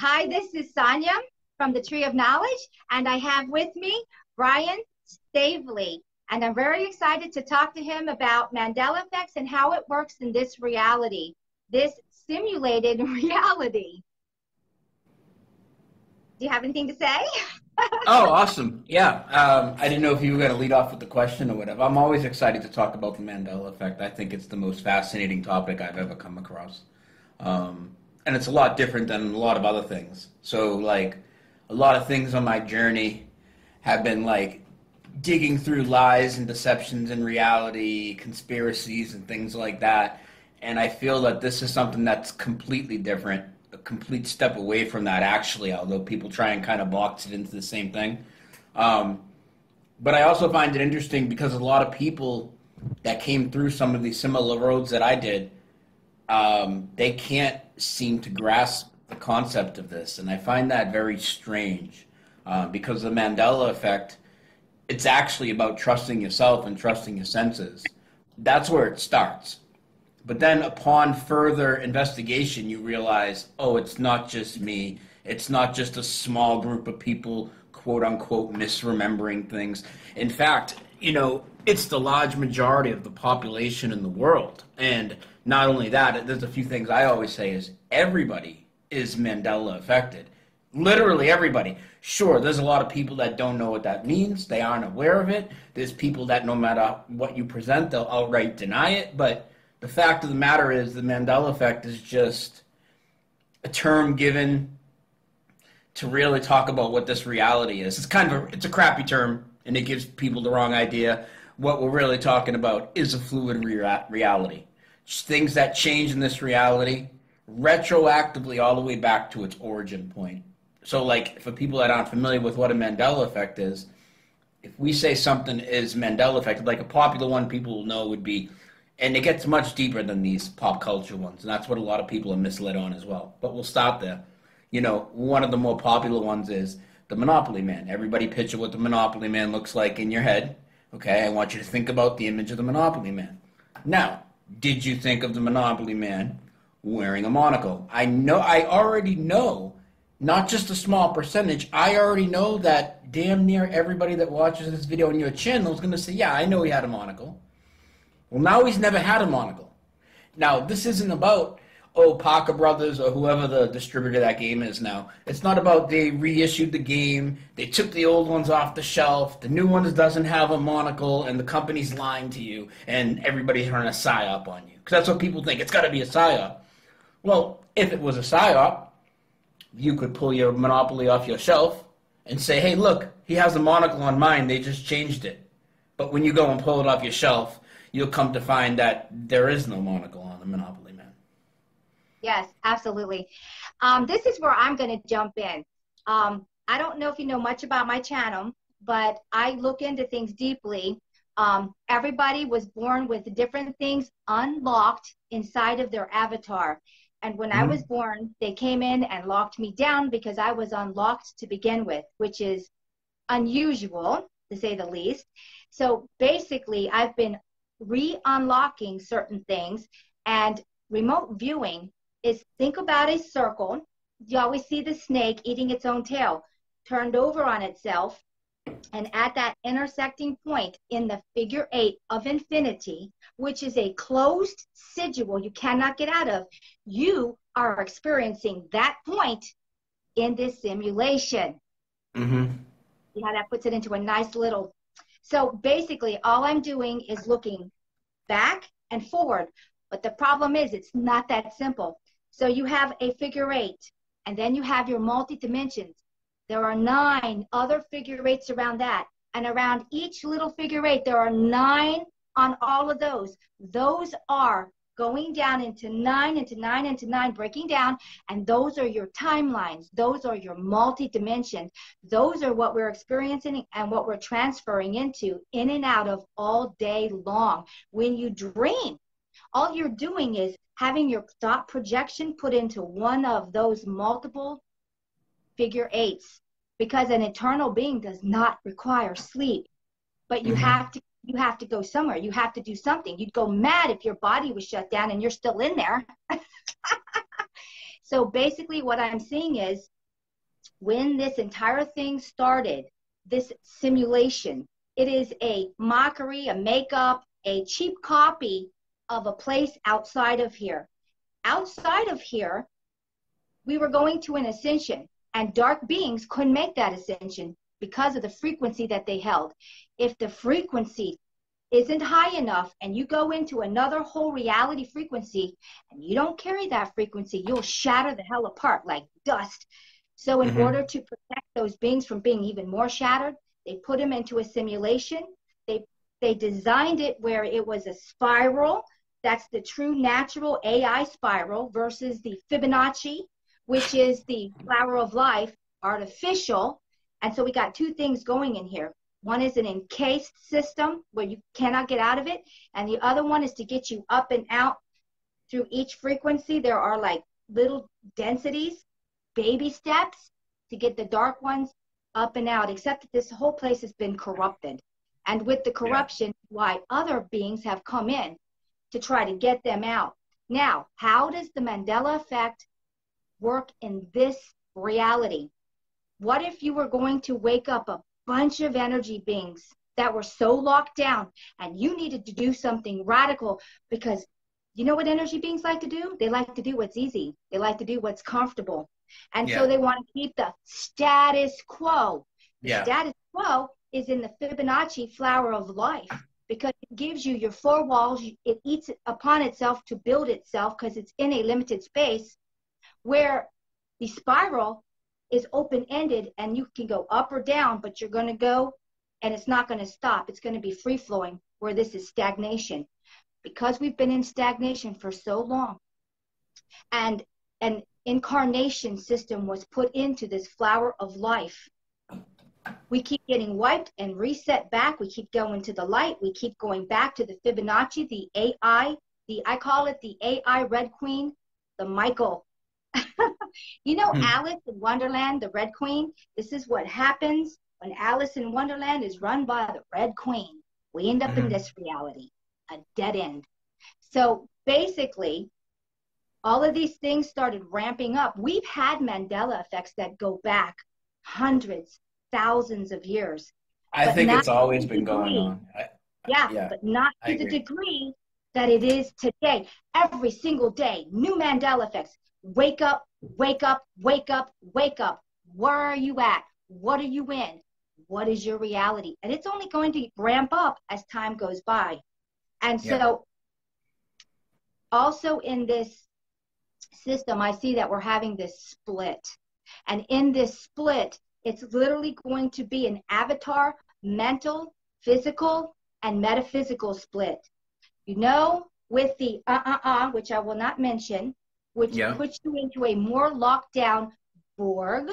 Hi, this is Sonia from the Tree of Knowledge, and I have with me Brian Staveley. And I'm very excited to talk to him about Mandela effects and how it works in this reality, this simulated reality. Do you have anything to say? Oh, awesome. Yeah. I didn't know if you were going to lead off with the question or whatever. I'm always excited to talk about the Mandela effect. I think it's the most fascinating topic I've ever come across. And it's a lot different than a lot of other things. So, like, a lot of things on my journey have been, like, digging through lies and deceptions and reality, conspiracies and things like that. And I feel that this is something that's completely different, a complete step away from that, actually, although people try and kind of box it into the same thing. But I also find it interesting because a lot of people that came through some of these similar roads that I did, they can't seem to grasp the concept of this. And I find that very strange because the Mandela effect, it's actually about trusting yourself and trusting your senses. That's where it starts. But then upon further investigation, you realize, oh, it's not just me. It's not just a small group of people, quote unquote, misremembering things. In fact, it's the large majority of the population in the world. And not only that, there's a few things I always say is everybody is Mandela affected. Literally everybody. Sure, there's a lot of people that don't know what that means. They aren't aware of it. There's people that no matter what you present, they'll outright deny it. But the fact of the matter is the Mandela effect is just a term given to really talk about what this reality is. It's a crappy term, and it gives people the wrong idea. What we're really talking about is a fluid reality. Just things that change in this reality retroactively all the way back to its origin point. So, like, for people that aren't familiar with what a Mandela effect is, if we say something is Mandela effect, like a popular one people will know would be, and it gets much deeper than these pop culture ones, and that's what a lot of people are misled on as well. But we'll stop there. One of the more popular ones is the Monopoly Man. Everybody picture what the Monopoly Man looks like in your head. Okay, I want you to think about the image of the Monopoly Man. Now, did you think of the Monopoly Man wearing a monocle? I already know, not just a small percentage, I already know that damn near everybody that watches this video on your channel is going to say, yeah, I know he had a monocle. Well, now he's never had a monocle. Now, this isn't about, Parker Brothers or whoever the distributor of that game is now. It's not about they reissued the game, they took the old ones off the shelf, the new ones doesn't have a monocle, and the company's lying to you, and everybody's running a psyop on you. Because that's what people think. It's got to be a psyop. Well, if it was a psyop, you could pull your Monopoly off your shelf and say, hey, look, he has a monocle on mine, they just changed it. But when you go and pull it off your shelf, you'll come to find that there is no monocle on the Monopoly Man. Yes, absolutely. This is where I'm going to jump in. I don't know if you know much about my channel, but I look into things deeply. Everybody was born with different things unlocked inside of their avatar. And when I was born, they came in and locked me down because I was unlocked to begin with, which is unusual, to say the least. So basically, I've been re-unlocking certain things, and remote viewing is, think about a circle. You always see the snake eating its own tail, turned over on itself, and at that intersecting point in the figure 8 of infinity, which is a closed sigil you cannot get out of, you are experiencing that point in this simulation. That puts it into a nice little. So basically, all I'm doing is looking back and forward. But the problem is, it's not that simple. So you have a figure 8, and then you have your multi-dimensions. There are 9 other figure 8s around that. And around each little figure 8, there are 9 on all of those. Those are going down into 9, into 9, into 9, breaking down. And those are your timelines. Those are your multi-dimensions. Those are what we're experiencing and what we're transferring into, in and out of, all day long. When you dream, all you're doing is having your thought projection put into one of those multiple figure 8s, because an eternal being does not require sleep. But you have to go somewhere. You have to do something. You'd go mad if your body was shut down and you're still in there. So basically what I'm seeing is when this entire thing started, this simulation, it is a mockery, a makeup, a cheap copy of a place outside of here. Outside of here, we were going to an ascension, and dark beings couldn't make that ascension because of the frequency that they held. If the frequency isn't high enough and you go into another whole reality frequency and you don't carry that frequency, you'll shatter the hell apart like dust. So in order to protect those beings from being even more shattered, they put them into a simulation. They designed it where it was a spiral. That's the true natural AI spiral versus the Fibonacci, which is the flower of life, artificial. And so we got two things going in here. One is an encased system where you cannot get out of it. And the other one is to get you up and out through each frequency. There are like little densities, baby steps to get the dark ones up and out, except that this whole place has been corrupted. And with the corruption, why other beings have come in to try to get them out. Now, how does the Mandela effect work in this reality? What if you were going to wake up a bunch of energy beings that were so locked down and you needed to do something radical? Because you know what energy beings like to do? They like to do what's easy. They like to do what's comfortable. And so they want to keep the status quo. The status quo is in the Fibonacci flower of life, because it gives you your four walls. It eats upon itself to build itself because it's in a limited space, where the spiral is open-ended and you can go up or down, but you're going to go and it's not going to stop. It's going to be free-flowing, where this is stagnation. Because we've been in stagnation for so long, and an incarnation system was put into this flower of life, we keep getting wiped and reset back. We keep going to the light. We keep going back to the Fibonacci, the AI, I call it the AI Red Queen, the Michael. You know, Alice in Wonderland, the Red Queen? This is what happens when Alice in Wonderland is run by the Red Queen. We end up in this reality, a dead end. So basically, all of these things started ramping up. We've had Mandela effects that go back hundreds, thousands of years. I think it's always been going on. But not to the degree that it is today. Every single day, new Mandela effects. Wake up, wake up, wake up, wake up. Where are you at? What are you in? What is your reality? And it's only going to ramp up as time goes by. And so also in this system, I see that we're having this split. And in this split, it's literally going to be an avatar, mental, physical, and metaphysical split. You know, with the which I will not mention, which puts you into a more locked down Borg.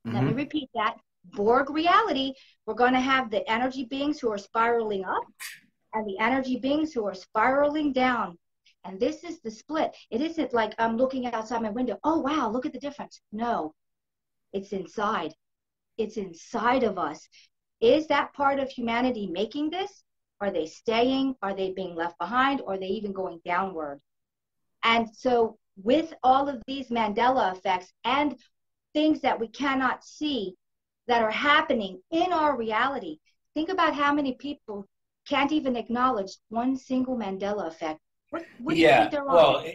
Let me repeat that. Borg reality. We're going to have the energy beings who are spiraling up and the energy beings who are spiraling down. And this is the split. It isn't like I'm looking outside my window. Oh, wow, look at the difference. No, it's inside. It's inside of us. Is that part of humanity making this? Are they staying? Are they being left behind? Or are they even going downward? And so with all of these Mandela effects and things that we cannot see that are happening in our reality, think about how many people can't even acknowledge one single Mandela effect. What do you think they're on?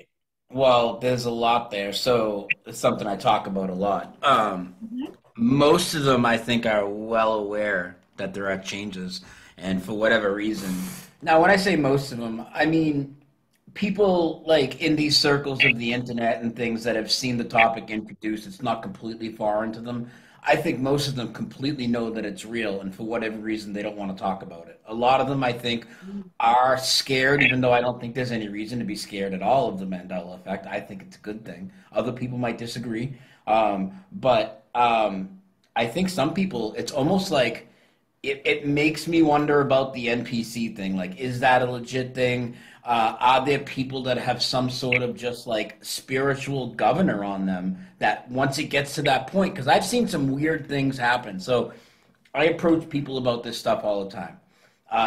Well, there's a lot there. So it's something I talk about a lot. Most of them, I think, are well aware that there are changes, and for whatever reason. Now, when I say most of them, I mean people like in these circles of the internet and things that have seen the topic introduced. It's not completely foreign to them. I think most of them completely know that it's real, and for whatever reason, they don't want to talk about it. A lot of them, I think, are scared, even though I don't think there's any reason to be scared at all of the Mandela effect. I think it's a good thing. Other people might disagree. But I think some people, it's almost like it makes me wonder about the NPC thing. Like, is that a legit thing? Are there people that have some sort of just like spiritual governor on them that once it gets to that point? Because I've seen some weird things happen. So I approach people about this stuff all the time,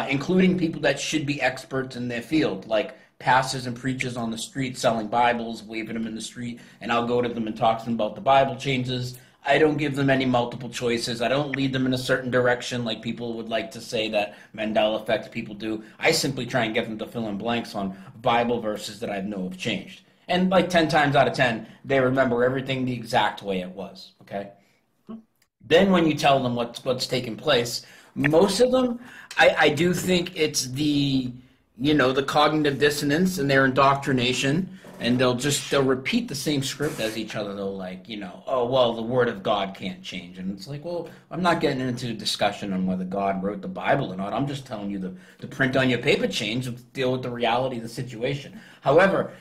including people that should be experts in their field, like pastors and preachers on the street selling Bibles, waving them in the street, and I'll go to them and talk to them about the Bible changes. I don't give them any multiple choices. I don't lead them in a certain direction like people would like to say that Mandela Effect people do. I simply try and get them to fill in blanks on Bible verses that I know have changed. And like 10 times out of 10, they remember everything the exact way it was, okay? Then when you tell them what's taking place, most of them, I do think it's the cognitive dissonance and their indoctrination, and they'll repeat the same script as each other. They'll oh, well, the word of God can't change. And it's like, well, I'm not getting into a discussion on whether God wrote the Bible or not. I'm just telling you the print on your paper changed, deal with the reality of the situation. However,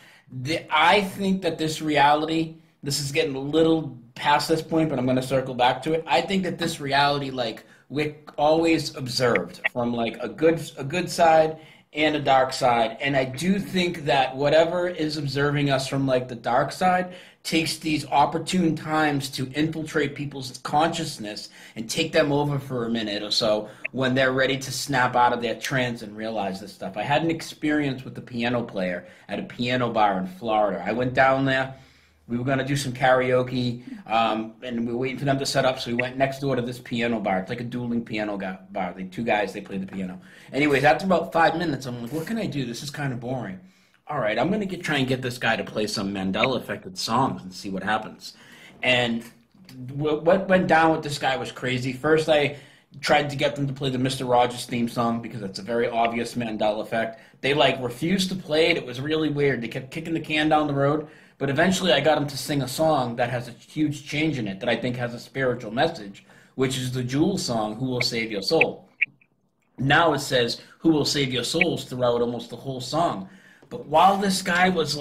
I think that this reality, this is getting a little past this point, but I'm going to circle back to it. I think that this reality, we always observed from a good side and a dark side. And I do think that whatever is observing us from the dark side takes these opportune times to infiltrate people's consciousness and take them over for a minute or so when they're ready to snap out of their trance and realize this stuff. I had an experience with a piano player at a piano bar in Florida. I went down there. We were going to do some karaoke, and we were waiting for them to set up, so we went next door to this piano bar. It's like a dueling piano bar. Two guys, they play the piano. Anyways, after about 5 minutes, I'm like, what can I do? This is kind of boring. All right, I'm going to try and get this guy to play some Mandela Affected songs and see what happens. And what went down with this guy was crazy. First, I tried to get them to play the Mr. Rogers theme song because it's a very obvious Mandela Effect. They refused to play it. It was really weird. They kept kicking the can down the road. But eventually I got him to sing a song that has a huge change in it that I think has a spiritual message, which is the Jewel song, Who Will Save Your Soul. Now it says, Who Will Save Your Souls throughout almost the whole song. But while this guy was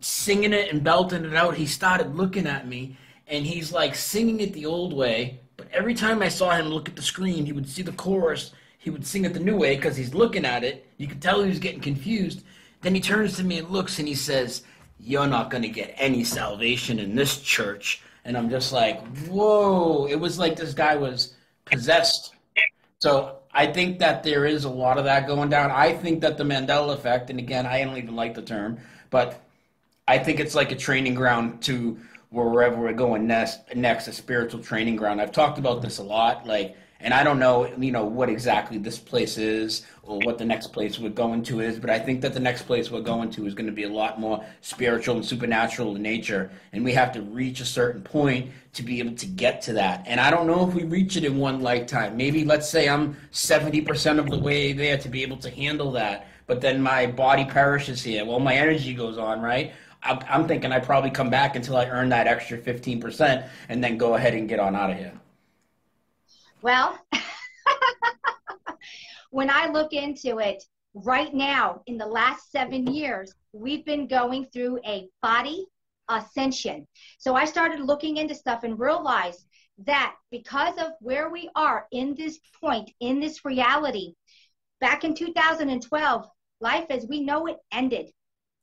singing it and belting it out, he started looking at me and he's singing it the old way. But every time I saw him look at the screen, he would see the chorus. He would sing it the new way because he's looking at it. You could tell he was getting confused. Then he turns to me and looks and he says, you're not going to get any salvation in this church. And I'm just like, whoa. It was like this guy was possessed. So I think that there is a lot of that going down. I think that the Mandela Effect, and again, I don't even like the term, but I think it's like a training ground to wherever we're going next, a spiritual training ground. I've talked about this a lot, and I don't know, what exactly this place is or what the next place we're going to is, but I think that the next place we're going to is going to be a lot more spiritual and supernatural in nature, and we have to reach a certain point to be able to get to that. And I don't know if we reach it in one lifetime. Maybe, let's say I'm 70% of the way there to be able to handle that, but then my body perishes here. Well, my energy goes on, right? I'm thinking I probably come back until I earn that extra 15% and then go ahead and get on out of here. Well, when I look into it right now, in the last 7 years, we've been going through a body ascension. So I started looking into stuff and realized that because of where we are in this point, in this reality, back in 2012, life as we know it ended.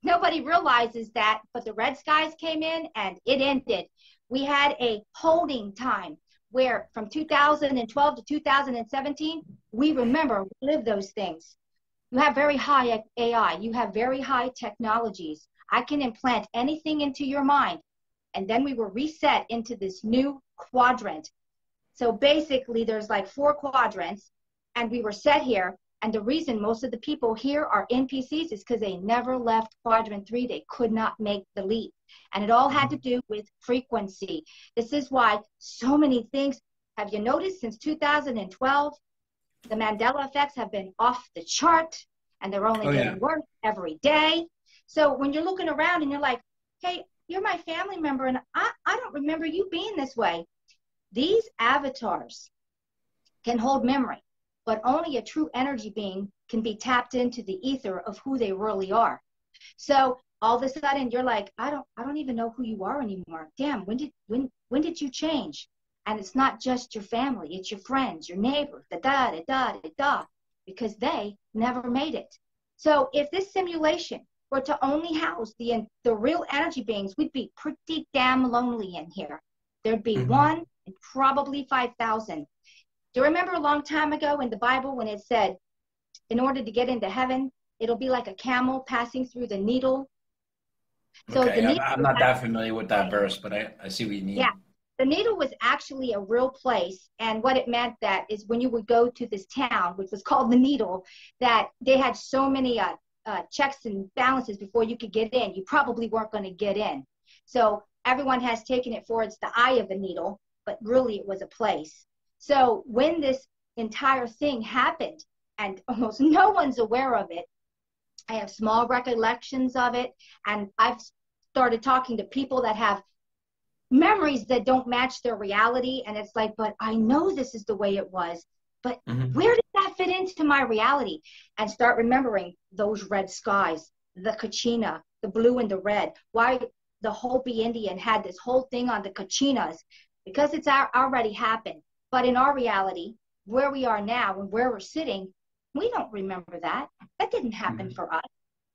Nobody realizes that, but the red skies came in and it ended. We had a holding time where from 2012 to 2017, we remember, we lived those things. You have very high AI. You have very high technologies. I can implant anything into your mind. And then we were reset into this new quadrant. So basically, there's 4 quadrants, and we were set here. And the reason most of the people here are NPCs is because they never left quadrant 3. They could not make the leap. And it all had to do with frequency. This is why so many things, have you noticed since 2012, the Mandela effects have been off the chart, and they're only getting worse every day. So when you're looking around and you're like, hey, you're my family member, and I don't remember you being this way. These avatars can hold memory, but only a true energy being can be tapped into the ether of who they really are. So all of a sudden you're like, I don't even know who you are anymore. Damn, when did you change? And it's not just your family, it's your friends, your neighbors, because they never made it. So if this simulation were to only house the real energy beings, we'd be pretty damn lonely in here. There'd be one and probably 5,000. Do you remember a long time ago in the Bible when it said, in order to get into heaven, It'll be like a camel passing through the needle. So the Okay, needle I'm was not that actually familiar with a that place. verse, but I see what you Yeah, mean. the needle was actually a real place. And what it meant that is when you would go to this town, which was called the Needle, that they had so many checks and balances before you could get in. You probably weren't going to get in. So everyone has taken it for it's the eye of a needle, but really it was a place. So when this entire thing happened, and almost no one's aware of it, I have small recollections of it, and I've started talking to people that have memories that don't match their reality. And it's like, but I know this is the way it was, but Hmm. where did that fit into my reality? And start remembering those red skies, the kachina, the blue and the red, why the Hopi Indian had this whole thing on the kachinas, because it's already happened. But in our reality, where we are now and where we're sitting, we don't remember that. That didn't happen Hmm. for us.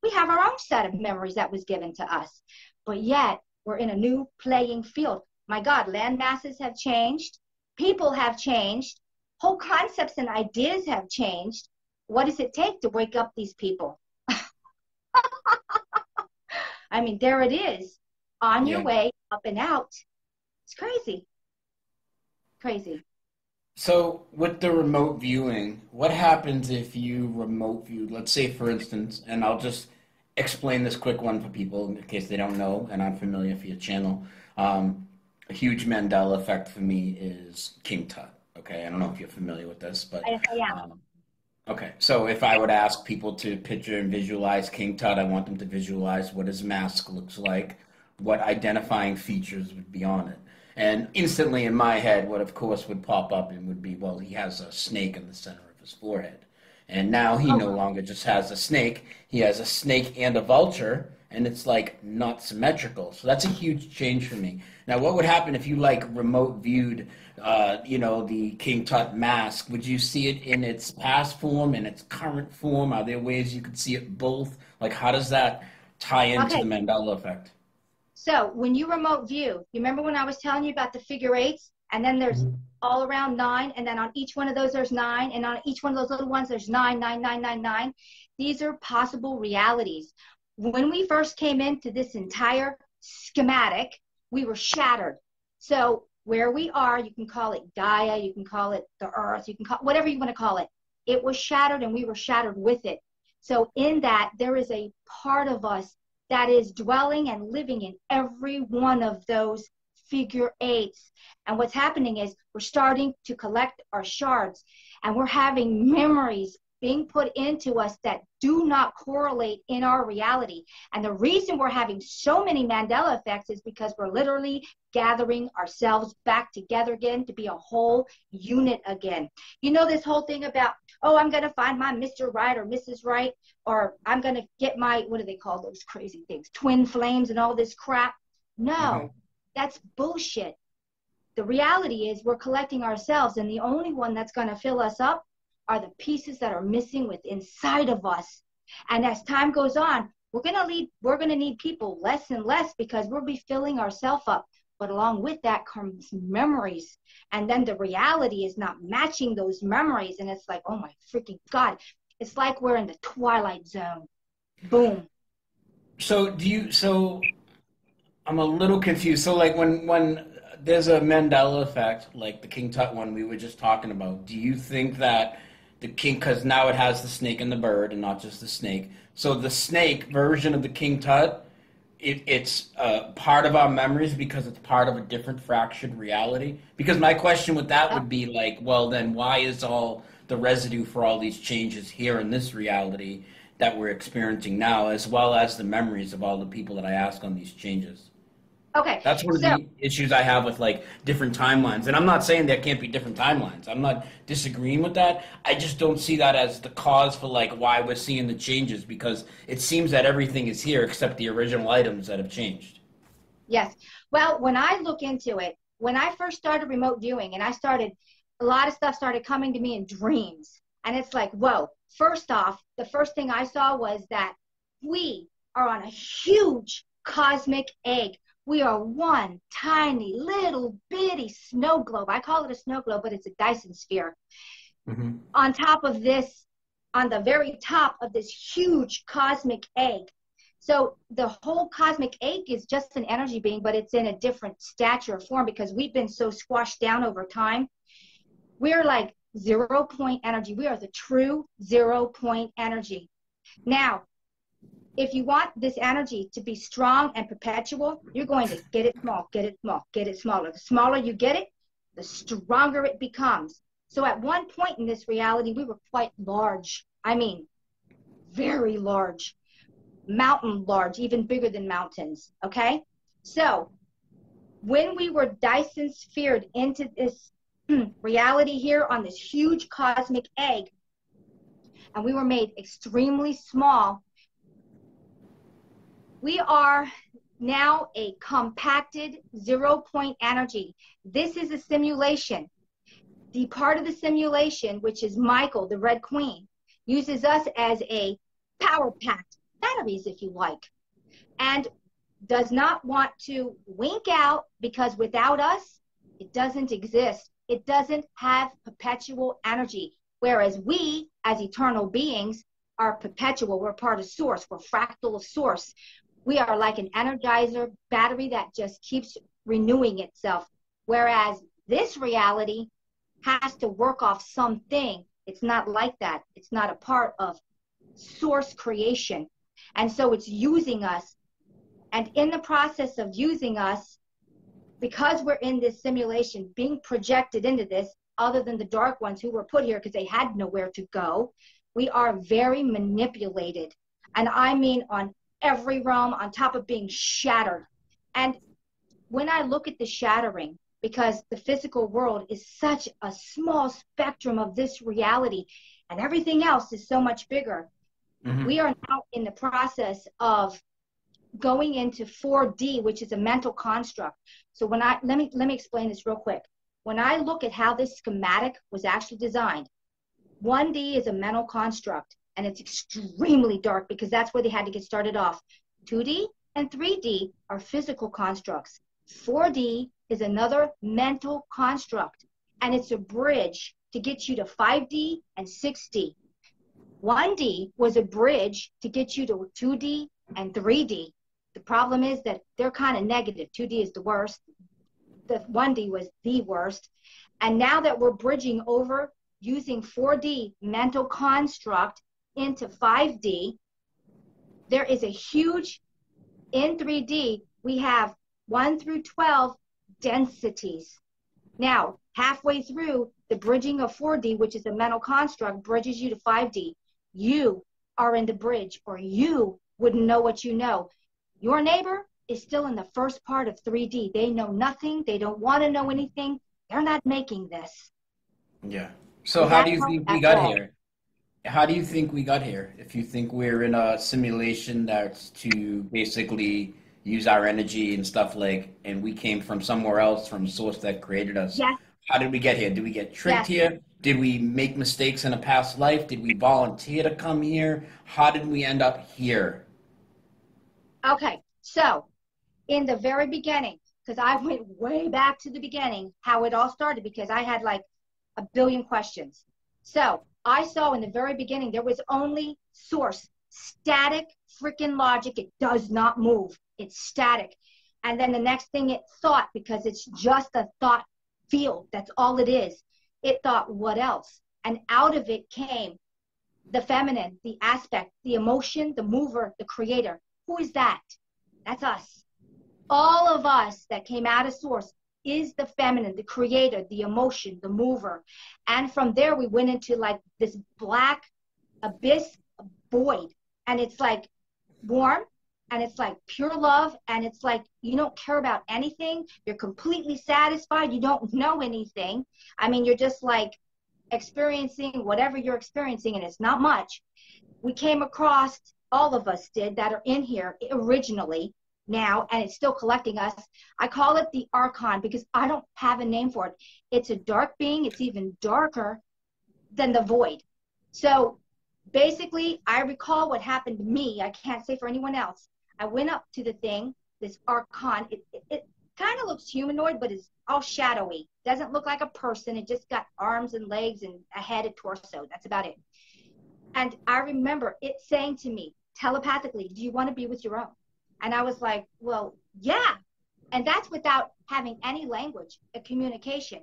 We have our own set of memories that was given to us. But yet, we're in a new playing field. My God, land masses have changed, people have changed, whole concepts and ideas have changed. What does it take to wake up these people? I mean, there it is, on your Yeah. way up and out. It's crazy, crazy. So with the remote viewing, what happens if you remote view? Let's say, for instance, and I'll just explain this quick one for people in case they don't know and aren't familiar for your channel. A huge Mandela effect for me is King Tut. Okay, I don't know if you're familiar with this, but I am. um, okay, so if I would ask people to picture and visualize King Tut, I want them to visualize what his mask looks like, what identifying features would be on it. And instantly in my head, what of course would pop up and would be, well, he has a snake in the center of his forehead. And now he Oh, no longer just has a snake, he has a snake and a vulture, and it's like not symmetrical. So that's a huge change for me. Now, what would happen if you like remote viewed, the King Tut mask? Would you see it in its past form, in its current form? Are there ways you could see it both? Like, how does that tie into the okay. Mandela effect? So when you remote view, you remember when I was telling you about the figure eights, and then there's Mhm. all around nine, and then on each one of those there's nine, and on each one of those little ones there's nine, nine, nine, nine, nine. These are possible realities. When we first came into this entire schematic, we were shattered. So where we are, you can call it Gaia, you can call it the earth, you can call whatever you want to call it. It was shattered and we were shattered with it. So in that, there is a part of us that is dwelling and living in every one of those figure eights. And what's happening is we're starting to collect our shards and we're having memories being put into us that do not correlate in our reality. And the reason we're having so many Mandela effects is because we're literally gathering ourselves back together again to be a whole unit again. You know, this whole thing about, oh, I'm going to find my Mr. Right or Mrs. Right, or I'm going to get my, what do they call those crazy things? Twin flames and all this crap. Mhm. No, that's bullshit. The reality is we're collecting ourselves, and the only one that's going to fill us up are the pieces that are missing within inside of us. And as time goes on, we're going to need people less and less because we'll be filling ourselves up. But along with that comes memories. And then the reality is not matching those memories. And it's like, oh my freaking God. It's like we're in the twilight zone. Boom. So I'm a little confused. So like when there's a Mandela effect, like the King Tut one we were just talking about, do you think that the king, because now it has the snake and the bird and not just the snake, so the snake version of the King Tut, it's part of our memories because it's part of a different fractured reality? Because my question with that Yep. would be like, well, then why is all the residue for all these changes here in this reality that we're experiencing now, as well as the memories of all the people that I ask on these changes? Okay. That's one of So the issues I have with like different timelines. And I'm not saying there can't be different timelines. I'm not disagreeing with that. I just don't see that as the cause for like why we're seeing the changes, because it seems that everything is here except the original items that have changed. yes. Well, when I look into it, when I first started remote viewing and a lot of stuff started coming to me in dreams. And it's like, whoa, first off, the first thing I saw was that we are on a huge cosmic egg. We are one tiny little bitty snow globe. I call it a snow globe, but it's a Dyson sphere Hmm. on top of this on the very top of this huge cosmic egg. So the whole cosmic egg is just an energy being, but it's in a different stature or form because we've been so squashed down over time. We're like 0 point energy. We are the true 0 point energy. Now, if you want this energy to be strong and perpetual, you're going to get it small, get it small, get it smaller. The smaller you get it, the stronger it becomes. So at one point in this reality, we were quite large. I mean, very large, mountain large, even bigger than mountains, okay? So when we were Dyson sphered into this reality here on this huge cosmic egg, and we were made extremely small, we are now a compacted 0 point energy. This is a simulation. The part of the simulation, which is Michael, the Red Queen, uses us as a power packed batteries, if you like, and does not want to wink out because without us, it doesn't exist. It doesn't have perpetual energy. Whereas we, as eternal beings, are perpetual. We're part of source. We're fractal of source. We are like an energizer battery that just keeps renewing itself. Whereas this reality has to work off something. It's not like that. It's not a part of source creation. And so it's using us. And in the process of using us, because we're in this simulation, being projected into this, other than the dark ones who were put here because they had nowhere to go, we are very manipulated. And I mean on every realm, on top of being shattered. And when I look at the shattering, because the physical world is such a small spectrum of this reality, and everything else is so much bigger, we are now in the process of going into 4D, which is a mental construct. So when let me explain this real quick. When I look at how this schematic was actually designed, 1D is a mental construct, and it's extremely dark because that's where they had to get started off. 2D and 3D are physical constructs. 4D is another mental construct, and it's a bridge to get you to 5D and 6D. 1D was a bridge to get you to 2D and 3D. The problem is that they're kind of negative. 2D is the worst. The 1D was the worst. And now that we're bridging over using 4D mental construct into 5D, there is a huge, in 3D, we have 1 through 12 densities. Now, halfway through the bridging of 4D, which is a mental construct, bridges you to 5D. You are in the bridge, or you wouldn't know what you know. Your neighbor is still in the first part of 3D. They know nothing. They don't want to know anything. They're not making this. Yeah. So how do you think we got here? How do you think we got here? If you think we're in a simulation that's to basically use our energy and stuff and we came from somewhere else, from source that created us. Yes. How did we get here? Did we get tricked here? Did we make mistakes in a past life? Did we volunteer to come here? How did we end up here? Okay, so in the very beginning, because I went way back to the beginning, how it all started, because I had like a billion questions. So I saw in the very beginning, there was only source, static freaking logic. It does not move. It's static. And then the next thing it thought, because it's just a thought field, that's all it is. It thought, what else? And out of it came the feminine, the aspect, the emotion, the mover, the creator. Who is that? That's us. All of us that came out of source is the feminine, the creator, the emotion, the mover. And from there, we went into like this black abyss void. And it's like warm, and it's like pure love, and it's like you don't care about anything. You're completely satisfied. You don't know anything. I mean, you're just like experiencing whatever you're experiencing, and it's not much. We came across, all of us did, that are in here originally now, and it's still collecting us. I call it the Archon because I don't have a name for it. It's a dark being. It's even darker than the void. So basically, I recall what happened to me. I can't say for anyone else. I went up to the thing, this Archon. It kind of looks humanoid, but it's all shadowy. Doesn't look like a person. It just got arms and legs and a head and torso. That's about it. And I remember it saying to me telepathically, do you want to be with your own? And I was like, well, yeah. And that's without having any language, a communication.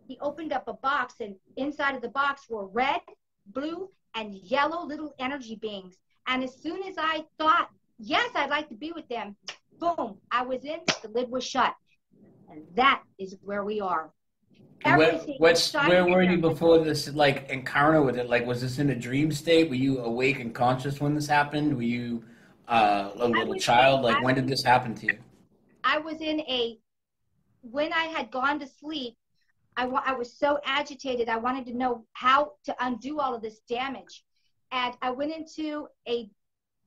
He opened up a box, and inside of the box were red, blue, and yellow little energy beings. And as soon as I thought, yes, I'd like to be with them, boom, I was in, the lid was shut. And that is where we are. Where were you before this like encounter with it? Like, was this in a dream state? Were you awake and conscious when this happened? Were you a little child? Like, when did this happen to you? I was when I had gone to sleep, I was so agitated. I wanted to know how to undo all of this damage. And I went into a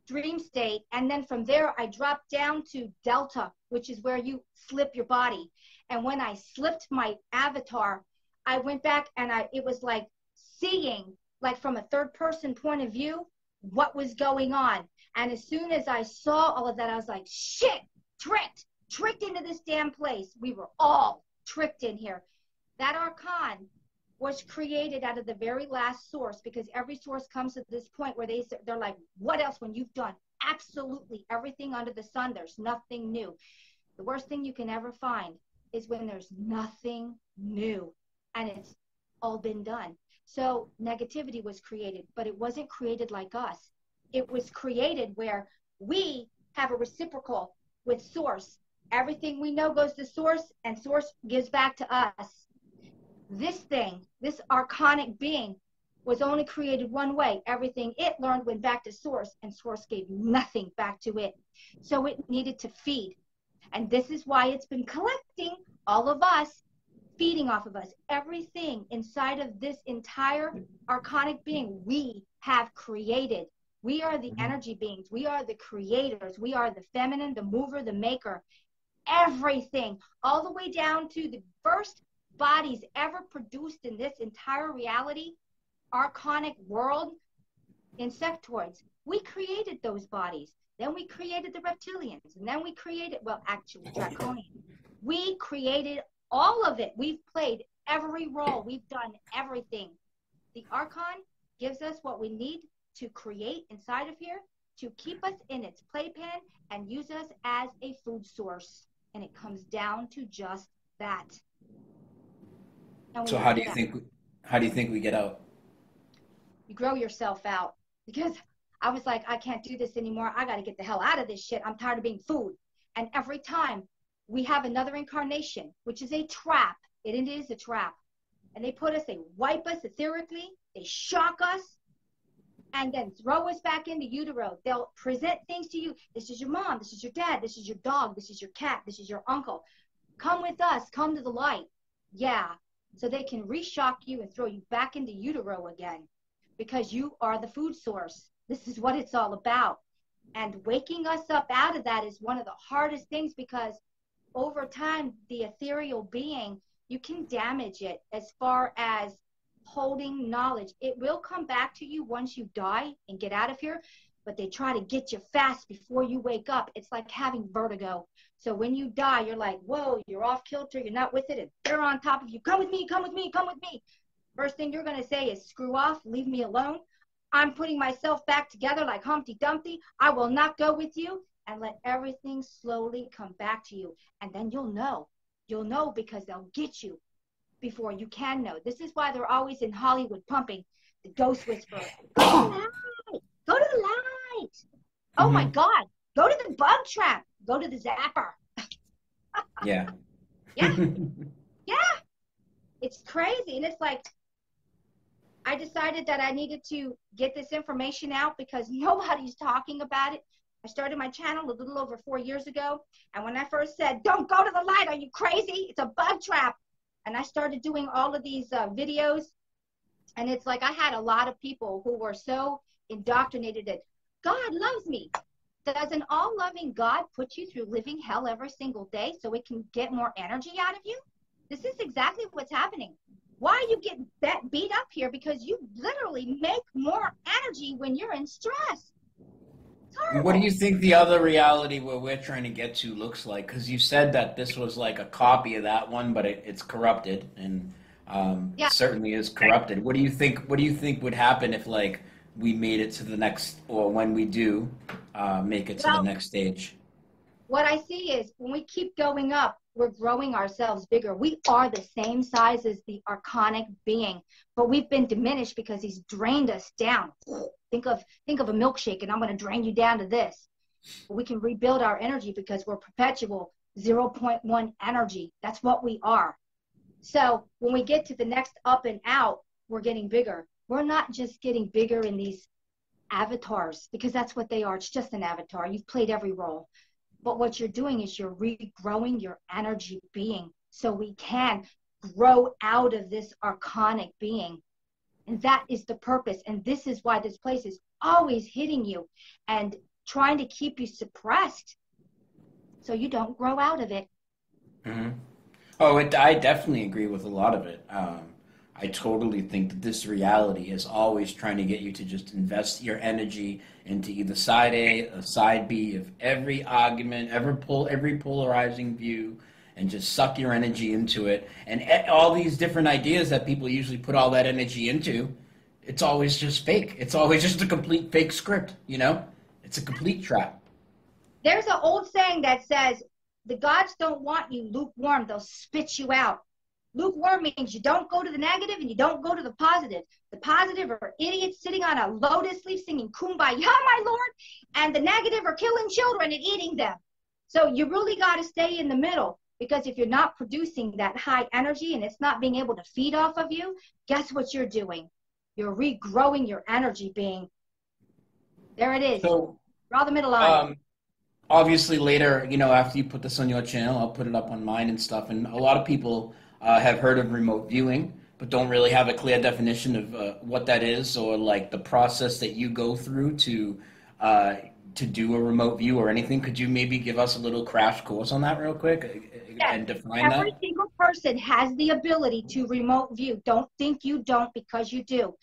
dream state. And then from there, I dropped down to Delta, which is where you slip your body. And when I slipped my avatar, I went back and it was like seeing, like from a third person point of view, what was going on. And as soon as I saw all of that, I was like, shit, tricked into this damn place. We were all tricked in here. That archon was created out of the very last source, because every source comes to this point where they're like, what else when you've done absolutely everything under the sun? There's nothing new. The worst thing you can ever find is when there's nothing new and it's all been done. So negativity was created, but it wasn't created like us. It was created where we have a reciprocal with source. Everything we know goes to source, and source gives back to us. This thing, this archonic being, was only created one way. Everything it learned went back to source, and source gave nothing back to it. So it needed to feed. And this is why it's been collecting all of us, feeding off of us. Everything inside of this entire archonic being, we have created. We are the energy beings. We are the creators. We are the feminine, the mover, the maker. Everything, all the way down to the first bodies ever produced in this entire reality, archonic world, insectoids. We created those bodies. Then we created the reptilians. And then we created, well, actually, draconians. We created all of it. We've played every role. We've done everything. The archon gives us what we need to create inside of here, to keep us in its playpen and use us as a food source. And it comes down to just that. So how do you think we get out? You grow yourself out, because I was like, I can't do this anymore. I got to get the hell out of this shit. I'm tired of being food. And every time we have another incarnation, which is a trap, it is a trap. And they wipe us etherically, they shock us, and then throw us back into utero. They'll present things to you. This is your mom, this is your dad, this is your dog, this is your cat, this is your uncle. Come with us, come to the light. Yeah. So they can reshock you and throw you back into utero again, because you are the food source. This is what it's all about. And waking us up out of that is one of the hardest things, because over time, the ethereal being, you can damage it as far as holding knowledge. It will come back to you once you die and get out of here, but they try to get you fast before you wake up. It's like having vertigo. So when you die, you're like, whoa, you're off kilter, you're not with it, and they're on top of you. Come with me, come with me, come with me. First thing you're going to say is, screw off, leave me alone. I'm putting myself back together like Humpty Dumpty. I will not go with you, and let everything slowly come back to you. And then you'll know. You'll know, because they'll get you before you can know. This is why they're always in Hollywood pumping the ghost whisperer. Go to the light. Go to the light. Oh my God. Go to the bug trap. Go to the zapper. Yeah. Yeah. Yeah. It's crazy. And it's like, I decided that I needed to get this information out, because nobody's talking about it. I started my channel a little over 4 years ago. And when I first said, don't go to the light, are you crazy? It's a bug trap. And I started doing all of these videos. And it's like, I had a lot of people who were so indoctrinated that God loves me. Does an all-loving God put you through living hell every single day so it can get more energy out of you? This is exactly what's happening. Why you get that beat up here? Because you literally make more energy when you're in stress. What do you think the other reality where we're trying to get to looks like? Because you said that this was like a copy of that one, but it's corrupted, and certainly is corrupted. What do you think? What do you think would happen if, like, we made it to the next, or when we do make it to the Well, next stage. what I see is when we keep going up, we're growing ourselves bigger. We are the same size as the archonic being, but we've been diminished because he's drained us down. Think of a milkshake, and I'm going to drain you down to this. We can rebuild our energy because we're perpetual zero point 0.1 energy. That's what we are. So when we get to the next up and out, we're getting bigger. We're not just getting bigger in these avatars, because that's what they are. It's just an avatar. You've played every role. But what you're doing is you're regrowing your energy being so we can grow out of this archonic being. And that is the purpose. And this is why this place is always hitting you and trying to keep you suppressed so you don't grow out of it. Mm-hmm. Oh, I definitely agree with a lot of it. I totally think that this reality is always trying to get you to just invest your energy into either side A or side B of every argument, every polarizing view, and just suck your energy into it. And all these different ideas that people usually put all that energy into, it's always just fake. It's always just a complete fake script, you know? It's a complete trap. There's an old saying that says, the gods don't want you lukewarm, they'll spit you out. Lukewarm means you don't go to the negative and you don't go to the positive. The positive are idiots sitting on a lotus leaf singing kumbaya, my lord, and the negative are killing children and eating them. So you really got to stay in the middle, because if you're not producing that high energy and it's not being able to feed off of you, guess what you're doing? You're regrowing your energy being. There it is. So, Draw the middle line. obviously later, after you put this on your channel, I'll put it up on mine and stuff. And a lot of people have heard of remote viewing, but don't really have a clear definition of what that is, or like the process that you go through to do a remote view or anything. Could you maybe give us a little crash course on that real quick and define that? Every single person has the ability to remote view. Don't think you don't, because you do.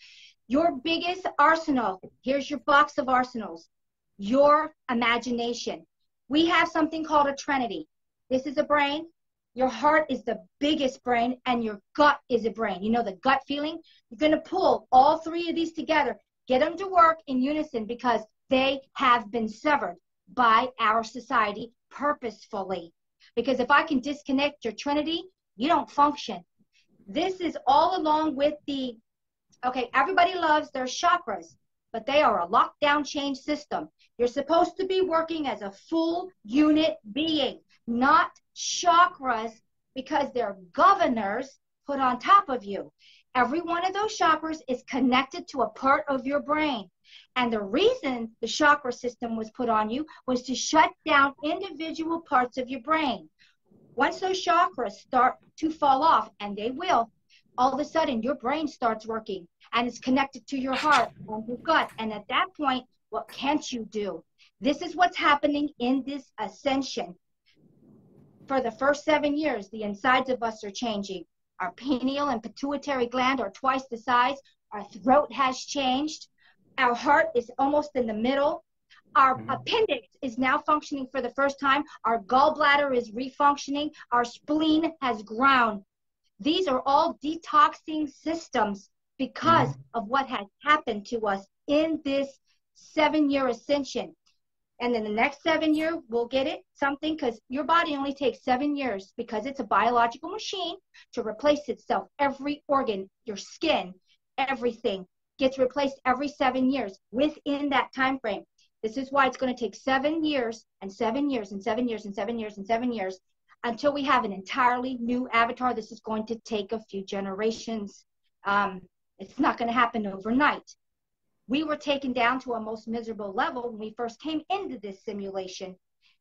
Your biggest arsenal, here's your box of arsenals, your imagination. We have something called a trinity. This is a brain. Your heart is the biggest brain, and your gut is a brain. You know, the gut feeling? You're going to pull all three of these together, get them to work in unison, because they have been severed by our society purposefully. Because if I can disconnect your trinity, you don't function. This is all along with the, okay, everybody loves their chakras, but they are a lockdown change system. You're supposed to be working as a full unit being, not chakras, because they're governors put on top of you. Every one of those chakras is connected to a part of your brain. And the reason the chakra system was put on you was to shut down individual parts of your brain. Once those chakras start to fall off, and they will, all of a sudden your brain starts working and it's connected to your heart and your gut. And at that point, what can't you do? This is what's happening in this ascension. For the first 7 years, the insides of us are changing. Our pineal and pituitary gland are twice the size. Our throat has changed. Our heart is almost in the middle. Our appendix is now functioning for the first time. Our gallbladder is refunctioning. Our spleen has ground. These are all detoxing systems because of what has happened to us in this 7-year ascension. And then the next 7 year, we'll get it something, because your body only takes 7 years, because it's a biological machine, to replace itself. Every organ, your skin, everything gets replaced every 7 years within that time frame. This is why it's going to take 7 years and 7 years and 7 years and 7 years and 7 years until we have an entirely new avatar. This is going to take a few generations. It's not going to happen overnight. We were taken down to a most miserable level when we first came into this simulation,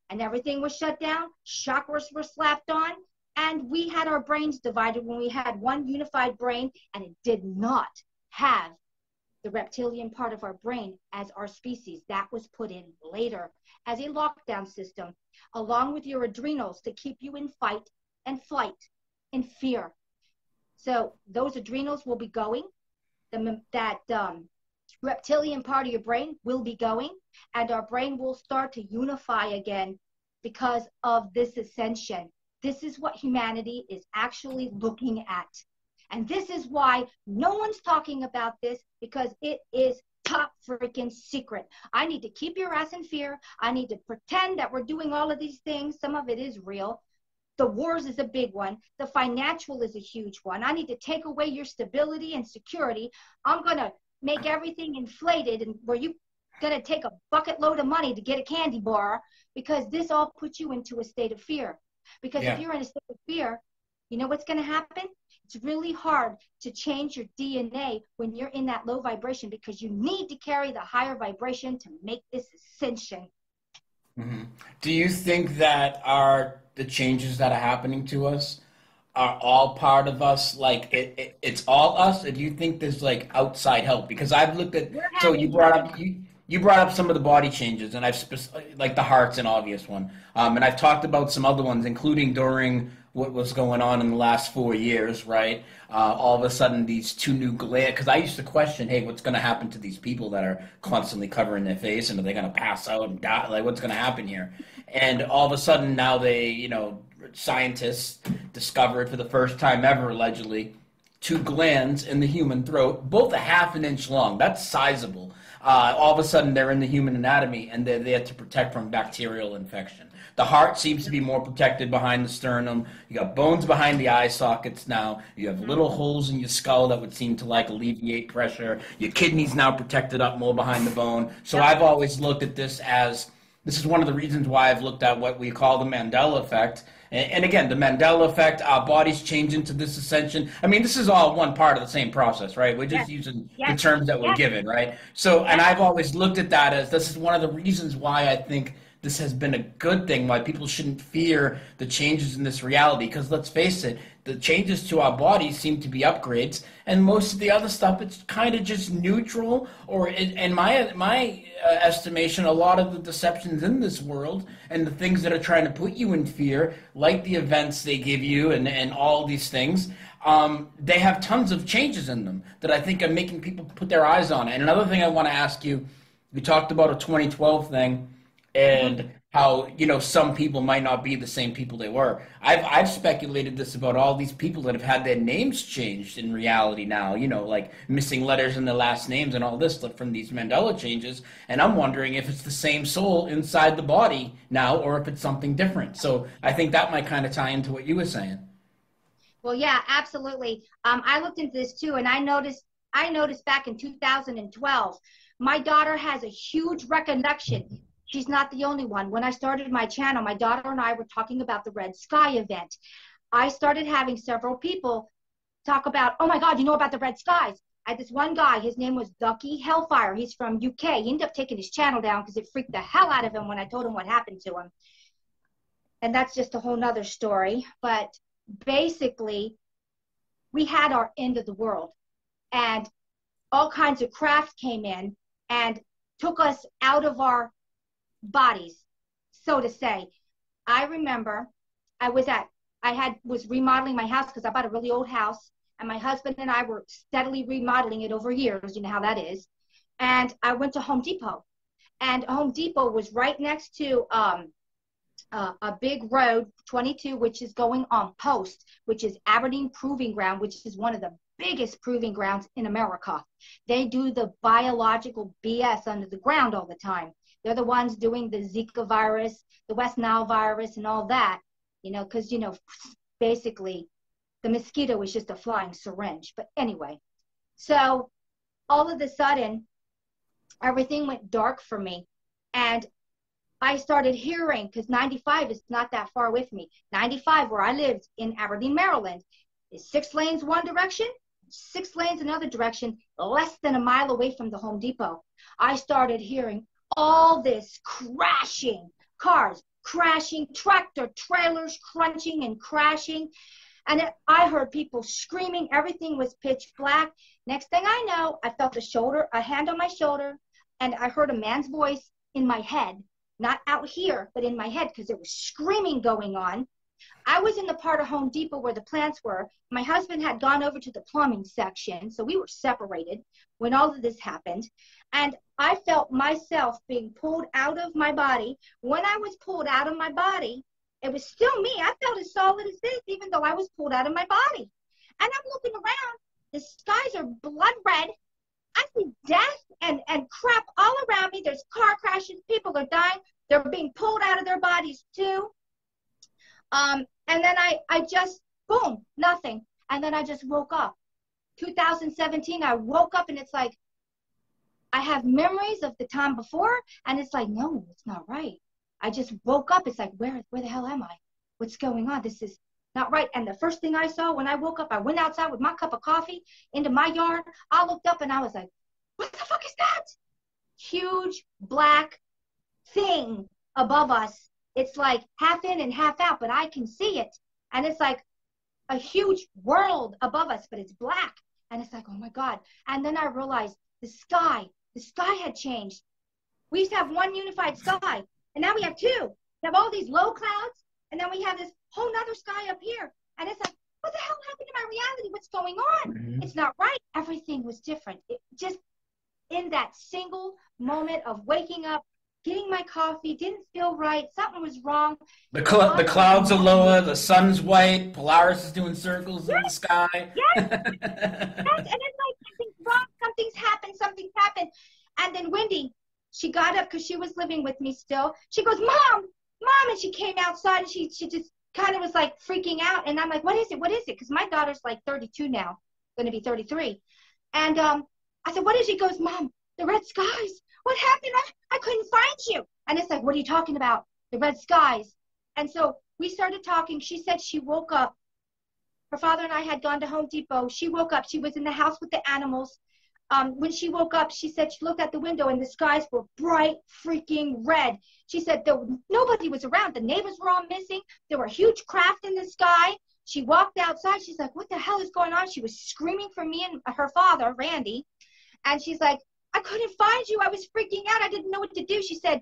and everything was shut down. Chakras were slapped on, and we had our brains divided when we had one unified brain, and it did not have the reptilian part of our brain as our species. That was put in later as a lockdown system, along with your adrenals, to keep you in fight and flight and fear. So those adrenals will be going. That reptilian part of your brain will be going, and our brain will start to unify again because of this ascension. This is what humanity is actually looking at. And this is why no one's talking about this, because it is top freaking secret. I need to keep your ass in fear. I need to pretend that we're doing all of these things. Some of it is real. The wars is a big one. The financial is a huge one. I need to take away your stability and security. I'm going to make everything inflated, and where you going to take a bucket load of money to get a candy bar, because this all puts you into a state of fear. Because if you're in a state of fear, you know what's going to happen? It's really hard to change your DNA when you're in that low vibration, because you need to carry the higher vibration to make this ascension. Mm-hmm. Do you think that the changes that are happening to us are all part of us? Like it's all us, or do you think there's like outside help? Because I've looked at, so you brought up some of the body changes, and like the heart's an obvious one, and I've talked about some other ones, including during what was going on in the last 4 years, right? All of a sudden, these two new glands, because I used to question, hey, what's going to happen to these people that are constantly covering their face, and are they going to pass out and die? Like, what's going to happen here? And all of a sudden, now scientists discovered for the first time ever, allegedly, two glands in the human throat, both a half an inch long. That's sizable. All of a sudden, they're in the human anatomy, and they're there to protect from bacterial infection. The heart seems to be more protected behind the sternum. You got bones behind the eye sockets now. You have little holes in your skull that would seem to like alleviate pressure. Your kidneys now protected up more behind the bone. So I've always looked at this is one of the reasons why I've looked at what we call the Mandela Effect. And again, the Mandela Effect, our bodies change into this ascension. I mean, this is all one part of the same process, right? We're just using the terms that we're given, right? So, and I've always looked at that as this is one of the reasons why I think this has been a good thing, why people shouldn't fear the changes in this reality. Because let's face it, the changes to our bodies seem to be upgrades, and most of the other stuff, it's kind of just neutral, or in my estimation, a lot of the deceptions in this world and the things that are trying to put you in fear, like the events they give you and all these things, they have tons of changes in them that I think are making people put their eyes on it. And another thing I want to ask you, we talked about a 2012 thing, and how some people might not be the same people they were. I've speculated this about all these people that have had their names changed in reality now, like missing letters in their last names and all this stuff from these Mandela changes, and I'm wondering if it's the same soul inside the body now or if it's something different. So I think that might kind of tie into what you were saying. Well, yeah, absolutely. I looked into this too, and I noticed back in 2012, my daughter has a huge recollection. She's not the only one. When I started my channel, my daughter and I were talking about the Red Sky event. I started having several people talk about, oh my God, you know about the Red Skies. I had this one guy, his name was Ducky Hellfire. He's from UK. He ended up taking his channel down because it freaked the hell out of him when I told him what happened to him. And that's just a whole nother story. But basically, we had our end of the world. And all kinds of craft came in and took us out of our bodies, so to say. I remember I was remodeling my house because I bought a really old house, and my husband and I were steadily remodeling it over years. You know how that is. And I went to Home Depot, and Home Depot was right next to a big road, 22, which is going on Post, which is Aberdeen Proving Ground, which is one of the biggest proving grounds in America. They do the biological BS under the ground all the time. They're the ones doing the Zika virus, the West Nile virus, and all that, because, basically the mosquito is just a flying syringe. But anyway, so all of a sudden, everything went dark for me. And I started hearing, because 95 is not that far with me. 95, where I lived in Aberdeen, Maryland, is 6 lanes one direction, 6 lanes another direction, less than a mile away from the Home Depot. I started hearing all this crashing, cars crashing, tractor trailers crunching and crashing. And I heard people screaming. Everything was pitch black. Next thing I know, I felt a hand on my shoulder, and I heard a man's voice in my head, not out here, but in my head, because there was screaming going on. I was in the part of Home Depot where the plants were. My husband had gone over to the plumbing section, so we were separated when all of this happened. And I felt myself being pulled out of my body. When I was pulled out of my body, it was still me. I felt as solid as this, even though I was pulled out of my body. And I'm looking around. The skies are blood red. I see death and crap all around me. There's car crashes. People are dying. They're being pulled out of their bodies too. And then I just, boom, nothing. And then I just woke up. 2017, I woke up and it's like, I have memories of the time before. And it's like, no, it's not right. I just woke up. It's like, where the hell am I? What's going on? This is not right. And the first thing I saw when I woke up, I went outside with my cup of coffee into my yard. I looked up and I was like, what the fuck is that? Huge black thing above us. It's like half in and half out, but I can see it. And it's like a huge world above us, but it's black. And it's like, oh my God. And then I realized the sky had changed. We used to have one unified sky, and now we have two. We have all these low clouds, and then we have this whole nother sky up here. And it's like, what the hell happened to my reality? What's going on? Mm-hmm. It's not right. Everything was different. It just, in that single moment of waking up, getting my coffee, didn't feel right. Something was wrong. The clouds are lower. The sun's white. Polaris is doing circles in the sky. Yes. Yes. And it's like something's wrong. Something's happened. And then Wendy, she got up because she was living with me still. She goes, Mom. And she came outside and she just kind of was like freaking out. And I'm like, what is it? Because my daughter's like 32 now, going to be 33. And I said, what is it? She goes, Mom, the red skies. What happened? I couldn't find you. And it's like, what are you talking about? The red skies. And so we started talking. She said she woke up. Her father and I had gone to Home Depot. She woke up. She was in the house with the animals. When she woke up, she said she looked at the window and the skies were bright freaking red. She said nobody was around. The neighbors were all missing. There were huge craft in the sky. She walked outside. She's like, what the hell is going on? She was screaming for me and her father, Randy. And she's like, I couldn't find you. I was freaking out. I didn't know what to do. She said,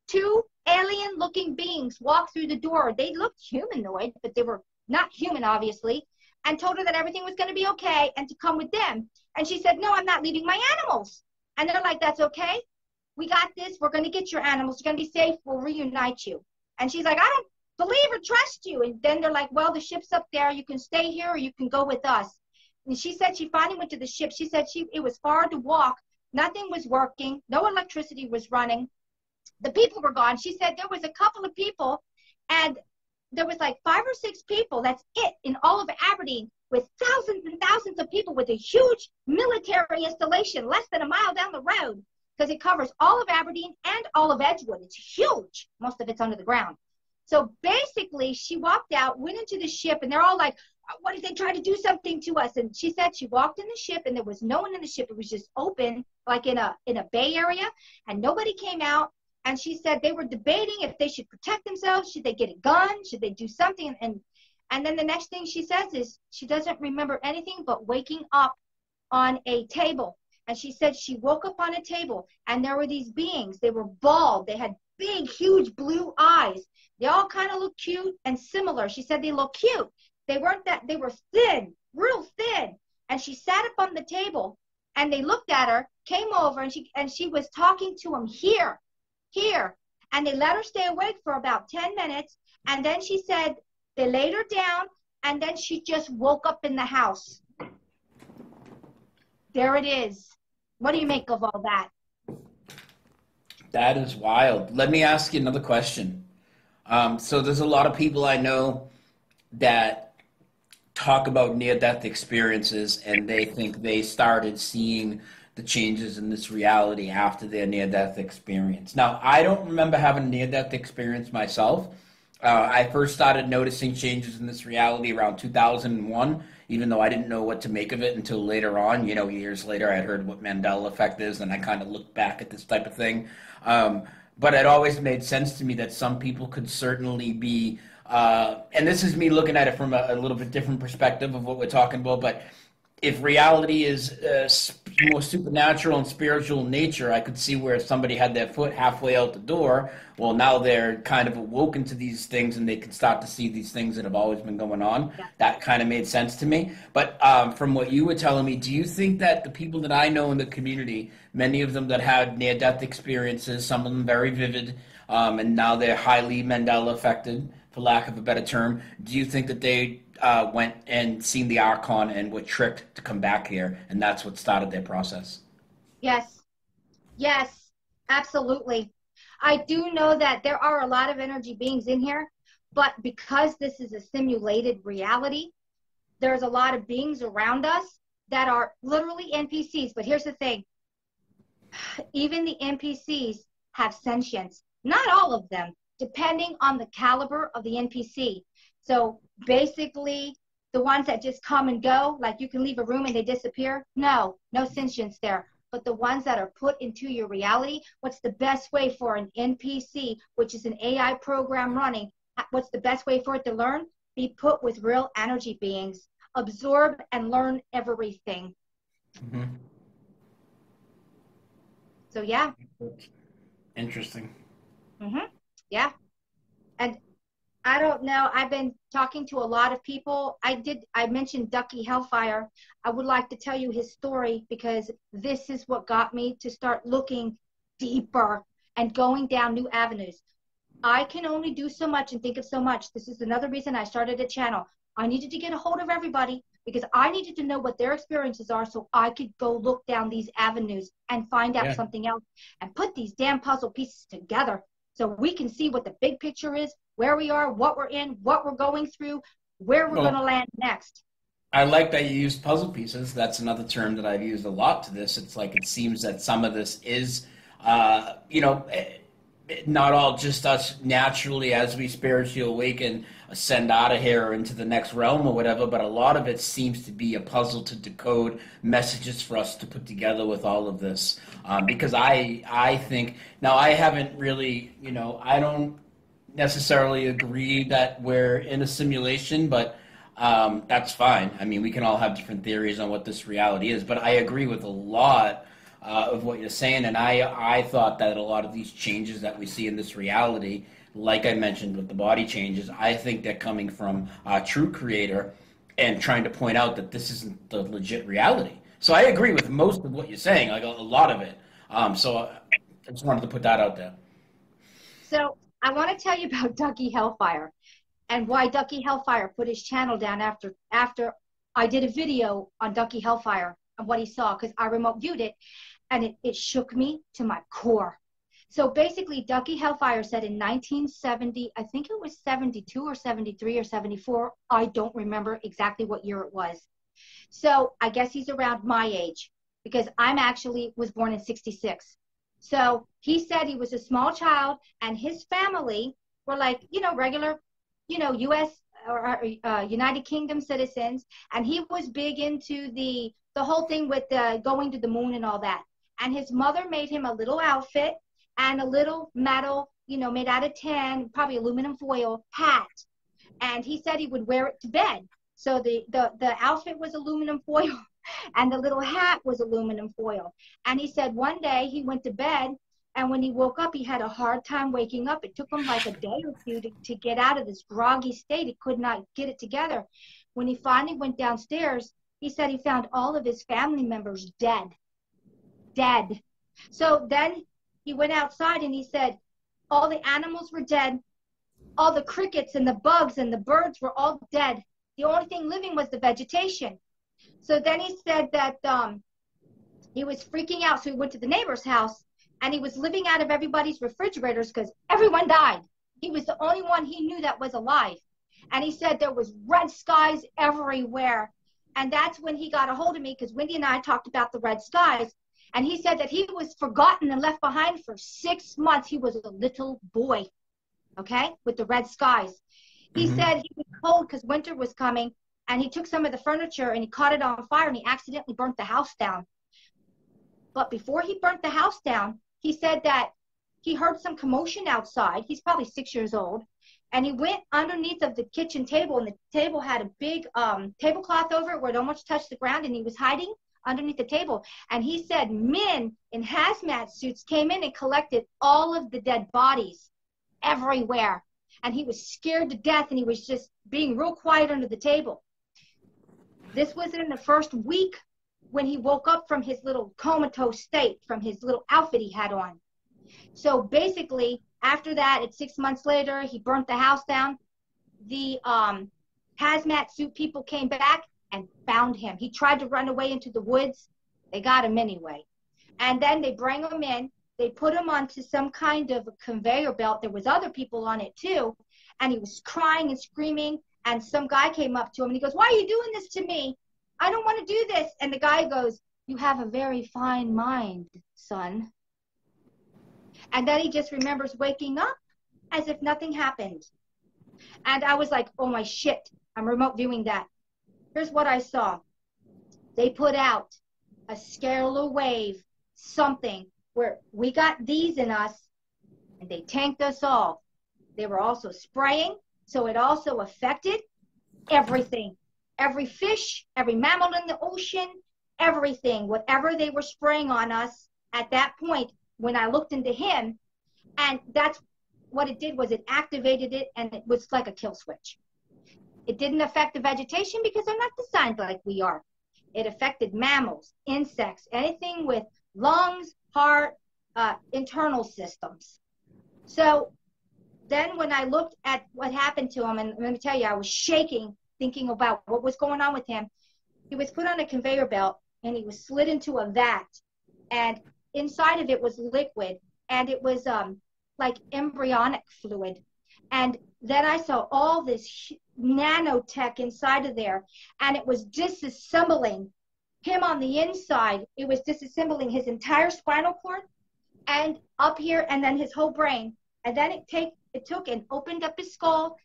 2 alien-looking beings walked through the door. They looked humanoid, but they were not human, obviously, and told her that everything was going to be okay and to come with them. And she said, no, I'm not leaving my animals. And they're like, that's okay. We got this. We're going to get your animals. You're going to be safe. We'll reunite you. And she's like, I don't believe or trust you. And then they're like, well, the ship's up there. You can stay here or you can go with us. And she said she finally went to the ship. She said it was far to walk. Nothing was working. No electricity was running. The people were gone. She said there was a couple of people, and there was like 5 or 6 people. That's it in all of Aberdeen, with thousands and thousands of people with a huge military installation less than a mile down the road, because it covers all of Aberdeen and all of Edgewood. It's huge. Most of it's under the ground. So basically, she walked out, went into the ship, and they're all like, what did they try to do something to us? And she said she walked in the ship and there was no one in the ship. It was just open, like in a bay area, and nobody came out. And she said they were debating if they should protect themselves. Should they get a gun? Should they do something? And then the next thing she says is she doesn't remember anything but waking up on a table. And she said she woke up on a table and there were these beings. They were bald. They had big, huge blue eyes. They all kind of look cute and similar. She said they look cute. They weren't that, they were thin, real thin. And she sat up on the table and they looked at her, came over, and she was talking to them here. And they let her stay awake for about 10 minutes. And then she said they laid her down and then she just woke up in the house. There it is. What do you make of all that? That is wild. Let me ask you another question. So there's a lot of people I know that talk about near-death experiences, and they think they started seeing the changes in this reality after their near-death experience. Now, I don't remember having a near-death experience myself. I first started noticing changes in this reality around 2001, even though I didn't know what to make of it until later on. You know, years later, I heard what Mandela Effect is, and I kind of looked back at this type of thing. But it always made sense to me that some people could certainly be, and this is me looking at it from a little bit different perspective of what we're talking about, but if reality is more supernatural and spiritual in nature, I could see where somebody had their foot halfway out the door. Well, now they're kind of awoken to these things and they can start to see these things that have always been going on. Yeah. That kind of made sense to me. But from what you were telling me, do you think that the people that I know in the community, many of them that had near-death experiences, some of them very vivid, and now they're highly Mandela affected, for lack of a better term, do you think that they went and seen the Archon and were tricked to come back here, and that's what started their process. Yes. Yes, absolutely. I do know that there are a lot of energy beings in here, but because this is a simulated reality, there's a lot of beings around us that are literally NPCs. But here's the thing, even the NPCs have sentience. Not all of them, depending on the caliber of the NPC. So basically, the ones that just come and go, like you can leave a room and they disappear, no sentience there. But the ones that are put into your reality, what's the best way for an NPC, which is an AI program running, what's the best way for it to learn? Be put with real energy beings, absorb and learn everything. Mm-hmm. So yeah. Interesting. Mm-hmm. Yeah. And I don't know. I've been talking to a lot of people. I mentioned Ducky Hellfire. I would like to tell you his story because this is what got me to start looking deeper and going down new avenues. I can only do so much and think of so much. This is another reason I started a channel. I needed to get a hold of everybody because I needed to know what their experiences are so I could go look down these avenues and find out something else and put these damn puzzle pieces together so we can see what the big picture is, where we are, what we're in, what we're going through, where we're going to land next. I like that you used puzzle pieces. That's another term that I've used a lot to this. It's like it seems that some of this is, not all just us naturally as we spiritually awaken, ascend out of here or into the next realm or whatever, but a lot of it seems to be a puzzle to decode messages for us to put together with all of this. Because I think, now I haven't really, I don't necessarily agree that we're in a simulation, but that's fine. I mean, we can all have different theories on what this reality is, but I agree with a lot of what you're saying, and I thought that a lot of these changes that we see in this reality, like I mentioned with the body changes, I think they're coming from a true creator and trying to point out that this isn't the legit reality. So I agree with most of what you're saying, like a lot of it. So I just wanted to put that out there. So I want to tell you about Ducky Hellfire and why Ducky Hellfire put his channel down after I did a video on Ducky Hellfire and what he saw, because I remote viewed it. And it shook me to my core. So basically, Ducky Hellfire said in 1970, I think it was 72 or 73 or 74. I don't remember exactly what year it was. So I guess he's around my age because I'm actually was born in 66. So he said he was a small child and his family were like, regular, U.S. or United Kingdom citizens. And he was big into the whole thing with going to the moon and all that. And his mother made him a little outfit and a little metal, made out of tin, probably aluminum foil hat. And he said he would wear it to bed. So the outfit was aluminum foil and the little hat was aluminum foil. And he said one day he went to bed and when he woke up, he had a hard time waking up. It took him like a day or two to get out of this groggy state. He could not get it together. When he finally went downstairs, he said he found all of his family members dead. So then he went outside and he said all the animals were dead, all the crickets and the bugs and the birds were all dead. The only thing living was the vegetation. So then he said that he was freaking out, so he went to the neighbor's house and he was living out of everybody's refrigerators because everyone died. He was the only one he knew that was alive. And he said there was red skies everywhere. And that's when he got a hold of me because Wendy and I talked about the red skies. And he said that he was forgotten and left behind for 6 months. He was a little boy, okay, with the red skies. He said he was cold because winter was coming, and he took some of the furniture and he caught it on fire and he accidentally burnt the house down. But before he burnt the house down, he said that he heard some commotion outside. He's probably 6 years old. And he went underneath of the kitchen table, and the table had a big tablecloth over it where it almost touched the ground, and he was hiding underneath the table. And he said men in hazmat suits came in and collected all of the dead bodies everywhere. And he was scared to death, and he was just being real quiet under the table. This was in the first week when he woke up from his little comatose state, from his little outfit he had on. So basically, after that, it's 6 months later, he burnt the house down. The hazmat suit people came back and found him. He tried to run away into the woods. They got him anyway. And then they bring him in. They put him onto some kind of a conveyor belt. There was other people on it too. And he was crying and screaming. And some guy came up to him and he goes, "Why are you doing this to me? I don't want to do this." And the guy goes, "You have a very fine mind, son." And then he just remembers waking up as if nothing happened. And I was like, oh my shit, I'm remote viewing that. Here's what I saw. They put out a scalar wave, something where we got these in us and they tanked us all. They were also spraying, so it also affected everything. Every fish, every mammal in the ocean, everything, whatever they were spraying on us at that point when I looked into him. And that's what it did, was it activated it, and it was like a kill switch. It didn't affect the vegetation because they're not designed like we are. It affected mammals, insects, anything with lungs, heart, internal systems. So then when I looked at what happened to him, and let me tell you, I was shaking thinking about what was going on with him. He was put on a conveyor belt and he was slid into a vat, and inside of it was liquid, and it was like embryonic fluid. And then I saw all this nanotech inside of there, and it was disassembling him on the inside. It was disassembling his entire spinal cord and up here, and then his whole brain. And then it took and opened up his skull.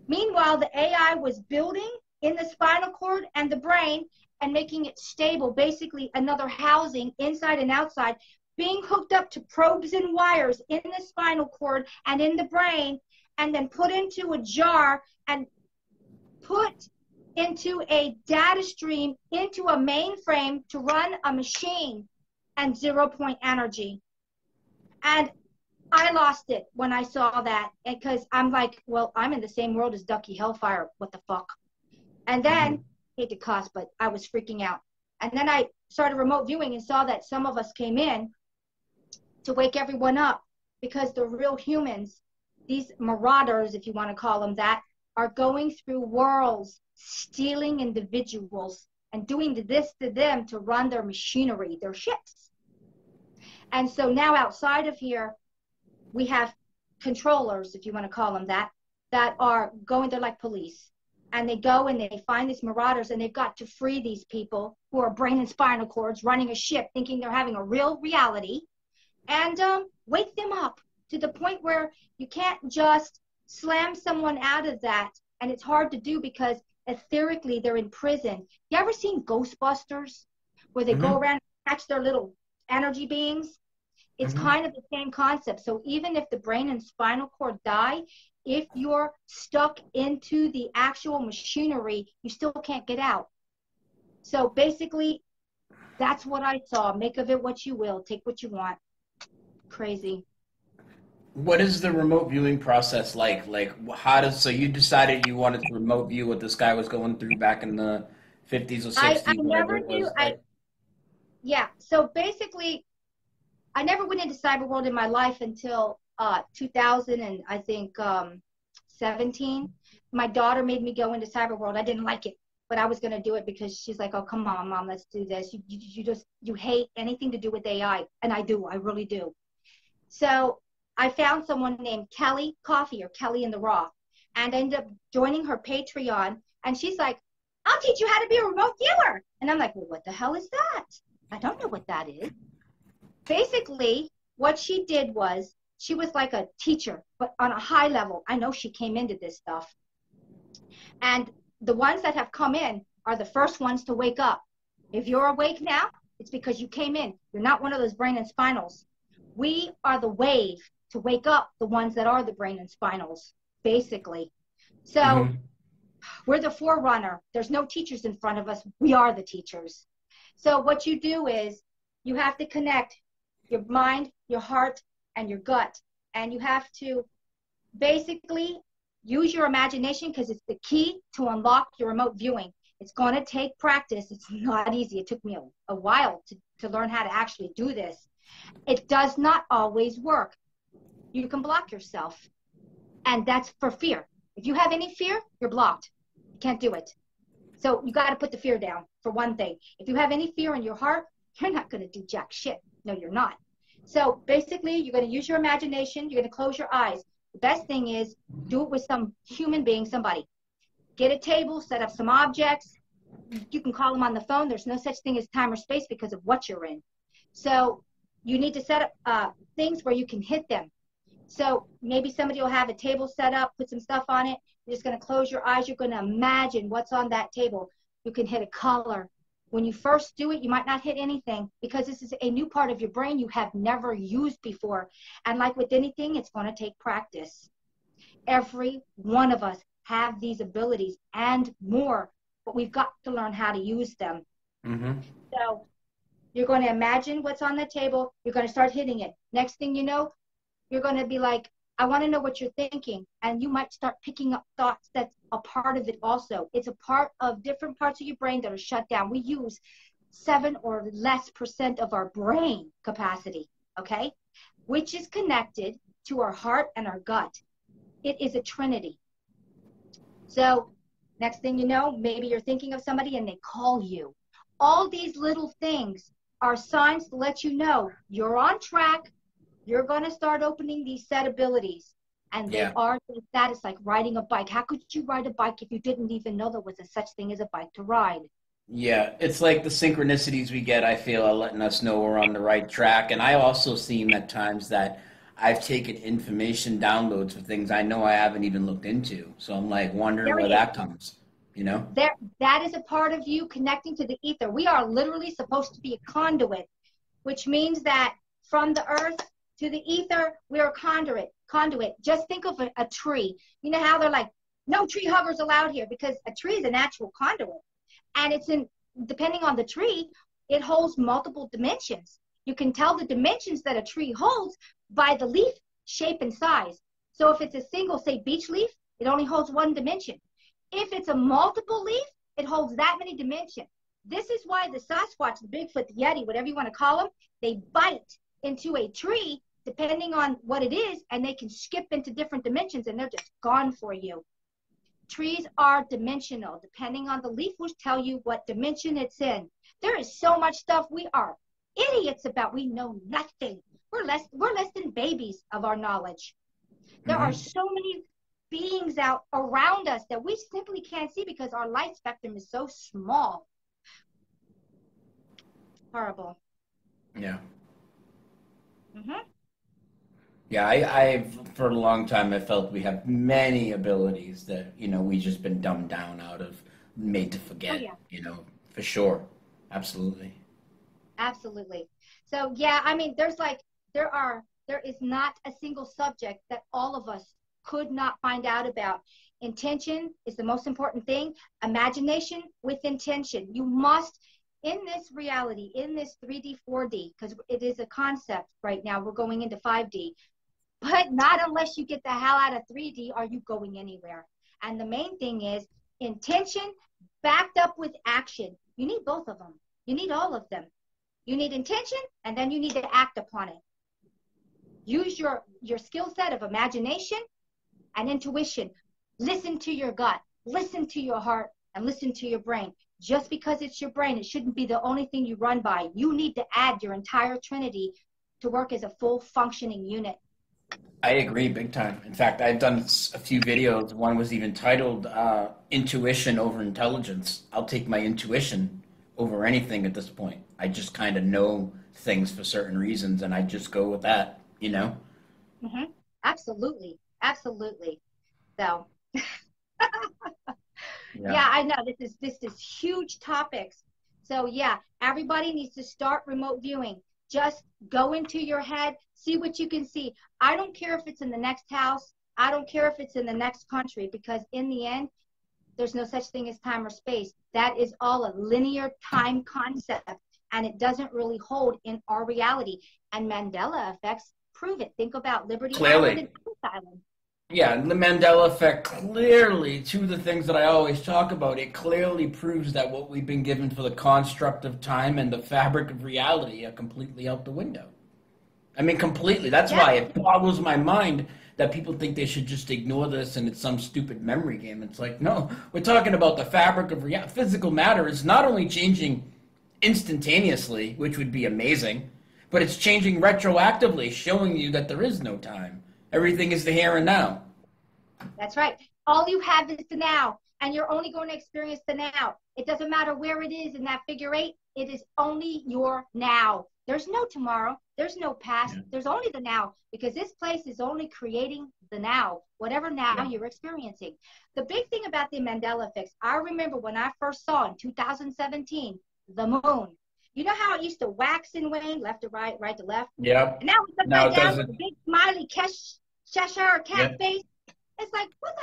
Meanwhile, the AI was building in the spinal cord and the brain and making it stable, basically another housing inside and outside, being hooked up to probes and wires in the spinal cord and in the brain, and then put into a jar and put into a data stream into a mainframe to run a machine and 0-point energy. And I lost it when I saw that, because I'm like, well, I'm in the same world as Ducky Hellfire. What the fuck? And then, hate to cuss, but I was freaking out. And then I started remote viewing and saw that some of us came in to wake everyone up, because the real humans, these marauders, if you want to call them that, are going through worlds, stealing individuals and doing this to them to run their machinery, their ships. And so now outside of here, we have controllers, if you want to call them that are going, they're like police. And they go and they find these marauders, and they've got to free these people who are brain and spinal cords running a ship thinking they're having a real reality, and wake them up to the point where you can't just slam someone out of that. And it's hard to do because etherically they're in prison. You ever seen Ghostbusters, where they go around and catch their little energy beings? It's kind of the same concept. So even if the brain and spinal cord die, if you're stuck into the actual machinery, you still can't get out. So basically, that's what I saw. Make of it what you will. Take what you want. Crazy. What is the remote viewing process like? Like, so you decided you wanted to remote view what this guy was going through back in the 50s or 60s, I whatever never it knew. was. Yeah. So basically, I never went into cyber world in my life until 2000 and I think 17. My daughter made me go into cyber world. I didn't like it, but I was going to do it because she's like, "Oh, come on, mom, let's do this. You hate anything to do with AI," and I do. I really do. So I found someone named Kelly Coffee, or Kelly in the Raw, and I ended up joining her Patreon. And she's like, "I'll teach you how to be a remote viewer." And I'm like, "Well, what the hell is that? I don't know what that is." Basically, what she did was, she was like a teacher, but on a high level. I know she came into this stuff. And the ones that have come in are the first ones to wake up. If you're awake now, it's because you came in. You're not one of those brain and spinals. We are the wave to wake up the ones that are the brain and spinals, basically. So we're the forerunner. There's no teachers in front of us. We are the teachers. So what you do is, you have to connect your mind, your heart, and your gut. And you have to basically use your imagination, because it's the key to unlock your remote viewing. It's going to take practice. It's not easy. It took me a while to learn how to actually do this. It does not always work. You can block yourself. And that's for fear. If you have any fear, you're blocked. You can't do it. So you got to put the fear down, for one thing. If you have any fear in your heart, you're not going to do jack shit. No, you're not. So basically, you're going to use your imagination. You're going to close your eyes. The best thing is do it with some human being, somebody. Get a table, set up some objects. You can call them on the phone. There's no such thing as time or space because of what you're in. So you need to set up things where you can hit them. So maybe somebody will have a table set up, put some stuff on it. You're just going to close your eyes. You're going to imagine what's on that table. You can hit a color. When you first do it, you might not hit anything because this is a new part of your brain you have never used before. And like with anything, it's going to take practice. Every one of us have these abilities and more, but we've got to learn how to use them. So you're going to imagine what's on the table. You're going to start hitting it. Next thing you know, you're going to be like, I want to know what you're thinking. And you might start picking up thoughts that's a part of it also. It's a part of different parts of your brain that are shut down. We use 7% or less of our brain capacity, okay? Which is connected to our heart and our gut. It is a trinity. So next thing you know, maybe you're thinking of somebody and they call you. All these little things are signs to let you know you're on track. You're going to start opening these set abilities. And they are that. It's like riding a bike. How could you ride a bike if you didn't even know there was a such thing as a bike to ride? Yeah, it's like the synchronicities we get, I feel, are letting us know we're on the right track. And I also seen at times that I've taken information downloads for things I know I haven't even looked into. So I'm like wondering where that comes, you know? That is a part of you connecting to the ether. We are literally supposed to be a conduit, which means that from the earth to the ether, we're a conduit. Just think of a tree. You know how they're like, no tree huggers allowed here, because a tree is a natural conduit. And it's depending on the tree, it holds multiple dimensions. You can tell the dimensions that a tree holds by the leaf shape and size. So if it's a single, say, beech leaf, it only holds one dimension. If it's a multiple leaf, it holds that many dimensions. This is why the Sasquatch, the Bigfoot, the Yeti, whatever you want to call them, they bite into a tree depending on what it is, and they can skip into different dimensions, and they're just gone for you. Trees are dimensional. Depending on the leaf, will tell you what dimension it's in. There is so much stuff we are idiots about. We know nothing. We're less than babies of our knowledge. There are so many beings out around us that we simply can't see because our light spectrum is so small. Horrible. Yeah. Yeah, I've for a long time I felt we have many abilities that, you know, we just been dumbed down out of, made to forget, you know, for sure. Absolutely. So yeah, I mean, there is not a single subject that all of us could not find out about. Intention is the most important thing. Imagination with intention. You must, in this reality, in this 3D, 4D, because it is a concept right now, we're going into 5D, but not unless you get the hell out of 3D are you going anywhere. And the main thing is intention backed up with action. You need both of them. You need all of them. You need intention, and then you need to act upon it. Use your skill set of imagination and intuition. Listen to your gut, listen to your heart, and listen to your brain. Just because it's your brain, it shouldn't be the only thing you run by. You need to add your entire trinity to work as a full functioning unit. I agree big time. In fact, I've done a few videos. One was even titled Intuition Over Intelligence. I'll take my intuition over anything at this point. I just kind of know things for certain reasons, and I just go with that, you know? Absolutely. So, yeah, I know this is huge topics. So yeah, everybody needs to start remote viewing. Just go into your head, see what you can see. I don't care if it's in the next house. I don't care if it's in the next country, because in the end, there's no such thing as time or space. That is all a linear time concept, and it doesn't really hold in our reality. And Mandela effects prove it. Think about Liberty Island and Ellis Island. Yeah, the Mandela Effect clearly, two of the things that I always talk about, it clearly proves that what we've been given for the construct of time and the fabric of reality are completely out the window. I mean, completely. That's why it boggles my mind that people think they should just ignore this and it's some stupid memory game. It's like, no, we're talking about the fabric of physical matter is not only changing instantaneously, which would be amazing, but it's changing retroactively, showing you that there is no time. Everything is the here and now. That's right. All you have is the now, and you're only going to experience the now. It doesn't matter where it is in that figure eight. It is only your now. There's no tomorrow. There's no past. Yeah. There's only the now, because this place is only creating the now, whatever now you're experiencing. The big thing about the Mandela Effect, I remember when I first saw in 2017, the moon. You know how it used to wax and wane, left to right, right to left? Yeah. And now it's upside down with a big smiley Cheshire cat face. It's like, what the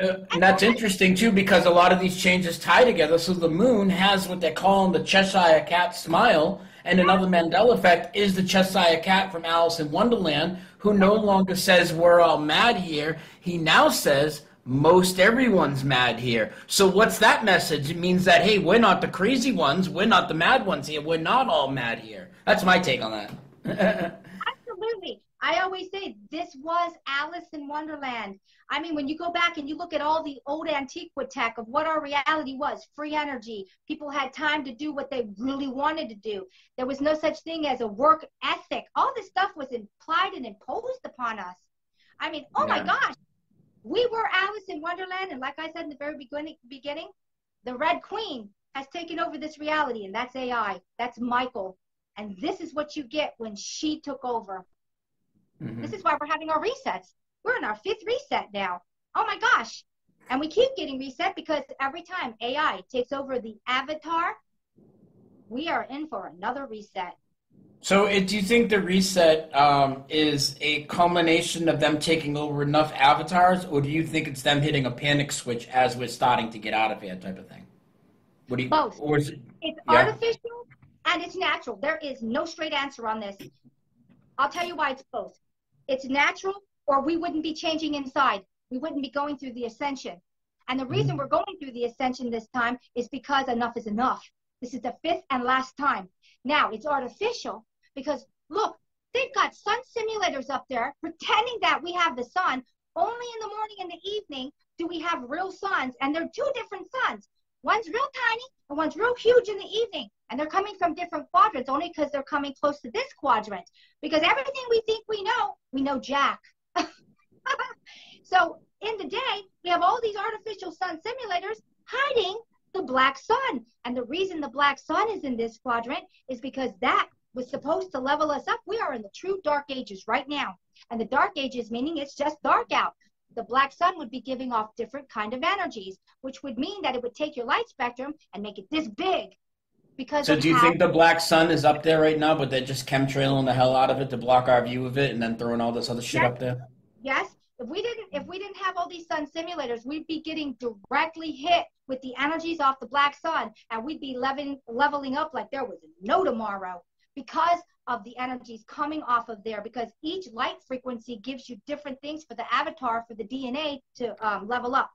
hell? And that's interesting, too, because a lot of these changes tie together. So the moon has what they're calling the Cheshire cat smile, and another Mandela Effect is the Cheshire cat from Alice in Wonderland, who no longer says we're all mad here. He now says most everyone's mad here. So what's that message? It means that, hey, we're not the crazy ones. We're not the mad ones here. We're not all mad here. That's my take on that. Absolutely. I always say this was Alice in Wonderland. I mean, when you go back and you look at all the old antiquitech of what our reality was, free energy, people had time to do what they really wanted to do. There was no such thing as a work ethic. All this stuff was implied and imposed upon us. I mean, oh my gosh, we were Alice in Wonderland. And like I said in the very beginning, the Red Queen has taken over this reality, and that's AI. That's Michael. And this is what you get when she took over. Mm-hmm. This is why we're having our resets. We're in our 5th reset now. Oh my gosh. And we keep getting reset because every time AI takes over the avatar, we are in for another reset. So do you think the reset is a culmination of them taking over enough avatars, or do you think it's them hitting a panic switch as we're starting to get out of here type of thing? What do you, both. Or is it, it's artificial and it's natural. There is no straight answer on this. I'll tell you why it's both. It's natural, or we wouldn't be changing inside. We wouldn't be going through the ascension. And the reason we're going through the ascension this time is because enough is enough. This is the 5th and last time. Now, it's artificial because, look, they've got sun simulators up there pretending that we have the sun. Only in the morning and the evening do we have real suns, and they're 2 different suns. One's real tiny and one's real huge in the evening. And they're coming from different quadrants only because they're coming close to this quadrant. Because everything we think we know Jack. So in the day, we have all these artificial sun simulators hiding the black sun. And the reason the black sun is in this quadrant is because that was supposed to level us up. We are in the true dark ages right now. And the dark ages meaning it's just dark out. The black sun would be giving off different kind of energies, which would mean that it would take your light spectrum and make it this big. Because so do you think the black sun is up there right now, but they're just chemtrailing the hell out of it to block our view of it and then throwing all this other shit up there? Yes. If we didn't have all these sun simulators, we'd be getting directly hit with the energies off the black sun, and we'd be leveling up like there was no tomorrow because of the energies coming off of there, because each light frequency gives you different things for the avatar, for the DNA to level up.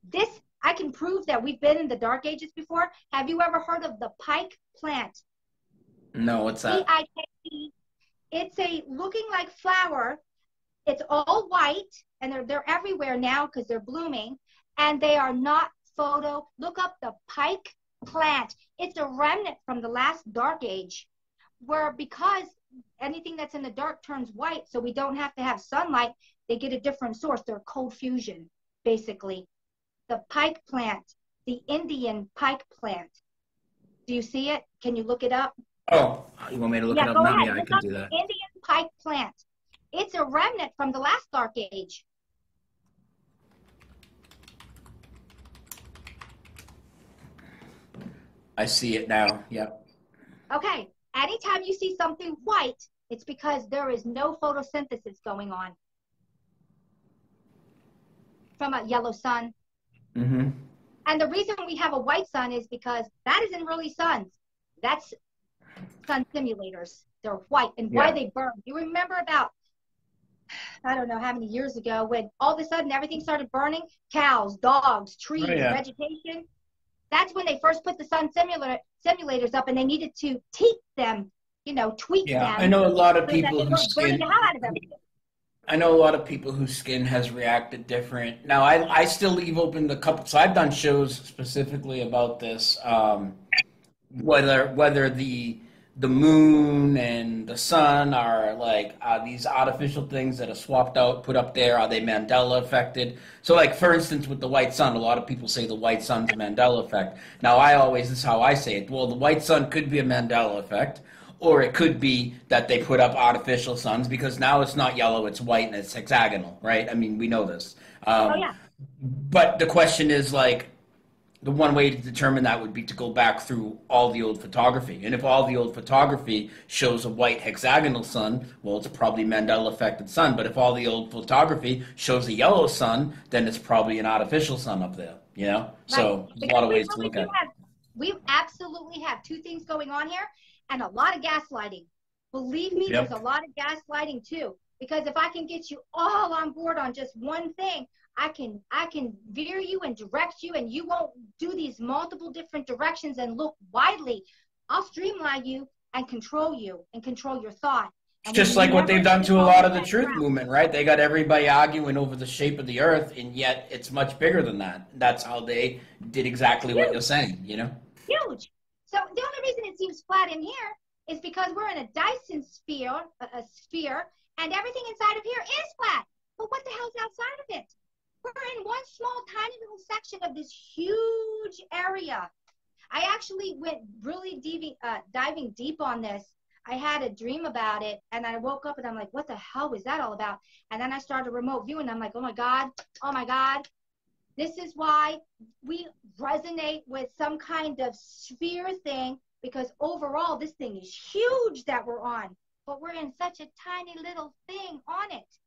This, I can prove that we've been in the dark ages before. Have you ever heard of the pike plant? No, what's that? P-I-K-E. It's a looking like flower. It's all white, and they're everywhere now because they're blooming, and they are not photo. Look up the pike plant. It's a remnant from the last dark age, where because anything that's in the dark turns white, so we don't have to have sunlight, they get a different source. They're cold fusion, basically. The pike plant, the Indian pike plant. Do you see it? Can you look it up? Oh, you want me to look it up now? Yeah, I can do that. Indian pike plant. It's a remnant from the last dark age. I see it now. Yep. Okay. Anytime you see something white, it's because there is no photosynthesis going on from a yellow sun. Mm-hmm. And the reason we have a white sun is because that isn't really suns. That's sun simulators. They're white. And why they burn. You remember about, I don't know how many years ago, when all of a sudden everything started burning? Cows, dogs, trees, vegetation. That's when they first put the sun simulators up, and they needed to teach them, tweak them. I know a lot of people who burning the hell out of everything. I know a lot of people whose skin has reacted different. Now, I still leave open the couple. So I've done shows specifically about this. Whether the moon and the sun are like these artificial things that are swapped out, put up there. Are they Mandela affected? So, like for instance, with the white sun, a lot of people say the white sun's a Mandela effect. Now, this is how I say it. Well, the white sun could be a Mandela effect, or it could be that they put up artificial suns because now it's not yellow, it's white, and it's hexagonal, right? I mean, we know this. Oh yeah. But the question is like, the one way to determine that would be to go back through all the old photography. And if all the old photography shows a white hexagonal sun, well, it's probably Mandela affected sun. But if all the old photography shows a yellow sun, then it's probably an artificial sun up there, you know? Right. So there's a lot of ways to look at it. We absolutely have two things going on here and a lot of gaslighting. Believe me, Yep. There's a lot of gaslighting too. Because if I can get you all on board on just one thing, I can veer you and direct you, and you won't do these multiple different directions and look widely. I'll streamline you and control your thought. And just like what they've done to a lot of the truth movement, right? They got everybody arguing over the shape of the earth, and yet it's much bigger than that. That's how they did exactly what you're saying, you know? Huge. So the only reason it seems flat in here is because we're in a Dyson sphere, and everything inside of here is flat. But what the hell's outside of it? We're in one small, tiny little section of this huge area. I actually went really diving deep on this. I had a dream about it, and I woke up, and I'm like, what the hell was that all about? And then I started remote viewing. I'm like, oh, my God. This is why we resonate with some kind of sphere thing, because overall, this thing is huge that we're on. But we're in such a tiny little thing on it.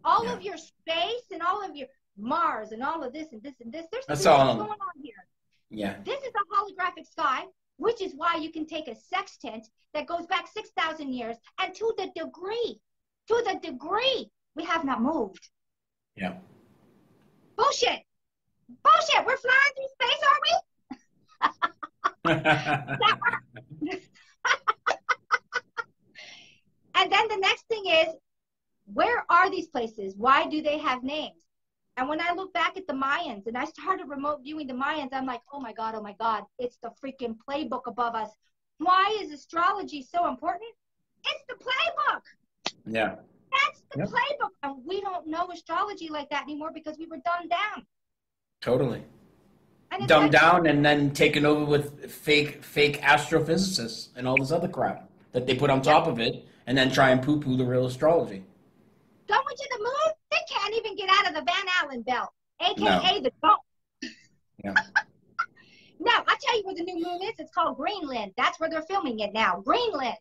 All of your space and all of your Mars and all of this and this and this. There's That's too all much going on here. Yeah. This is a holographic sky, which is why you can take a sextant that goes back 6,000 years, and to the degree we have not moved. Yeah. Bullshit. We're flying through space, are we? And then the next thing is, where are these places? Why do they have names? And when I look back at the Mayans and I started remote viewing the Mayans, I'm like, oh my God, it's the freaking playbook above us. Why is astrology so important? It's the playbook. Yeah. That's the playbook. And we don't know astrology like that anymore because we were dumbed down. Totally. Dumbed down and then taken over with fake astrophysicists and all this other crap that they put on top of it and then try and poo-poo the real astrology. Going to the moon, they can't even get out of the Van Allen belt, a.k.a. the dome. Yeah. Now, I'll tell you where the new moon is. It's called Greenland. That's where they're filming it now. Greenland.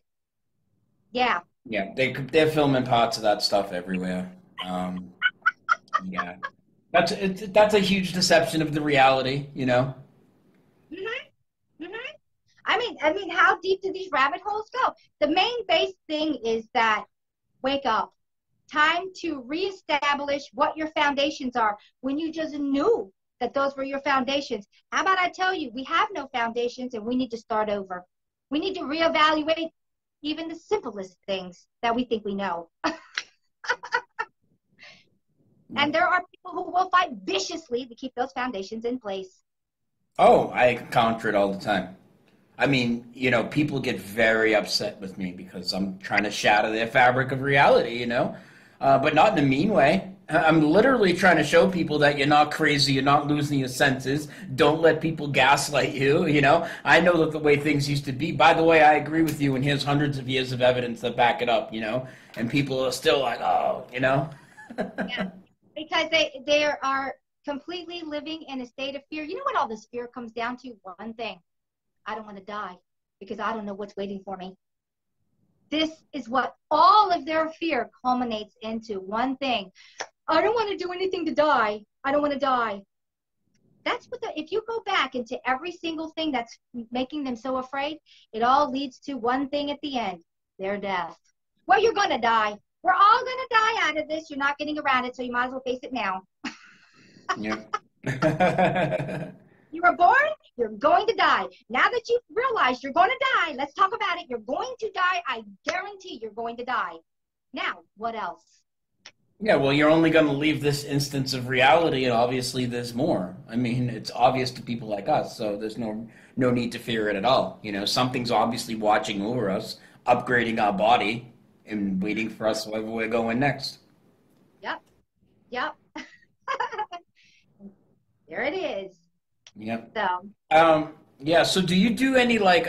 Yeah. Yeah, they're filming parts of that stuff everywhere. Yeah. That's a huge deception of the reality, you know? Mm-hmm. Mm-hmm. I mean, how deep do these rabbit holes go? The main base thing is that wake up. Time to reestablish what your foundations are when you just knew that those were your foundations. How about I tell you, we have no foundations and we need to start over. We need to reevaluate even the simplest things that we think we know. And there are people who will fight viciously to keep those foundations in place. Oh, I counter it all the time. I mean, you know, people get very upset with me because I'm trying to shatter their fabric of reality, you know? But not in a mean way. I'm literally trying to show people that you're not crazy, you're not losing your senses. Don't let people gaslight you, you know? I know that the way things used to be. By the way, I agree with you, and here's hundreds of years of evidence that back it up, you know? And people are still like, oh, you know? Yeah, because they are completely living in a state of fear. You know what all this fear comes down to? One thing. I don't want to die because I don't know what's waiting for me. This is what all of their fear culminates into. One thing. I don't want to do anything to die. I don't want to die. That's what if you go back into every single thing that's making them so afraid, it all leads to one thing at the end, their death. Well, you're going to die. We're all going to die out of this. You're not getting around it, so you might as well face it now. Yeah. You were born, you're going to die. Now that you've realized you're going to die, let's talk about it. You're going to die. I guarantee you're going to die. Now, what else? Yeah, well, you're only going to leave this instance of reality, and obviously there's more. I mean, it's obvious to people like us, so there's no need to fear it at all. You know, something's obviously watching over us, upgrading our body, and waiting for us wherever we're going next. Yep. Yep. There it is. Yep. So, Yeah. So, do you do any like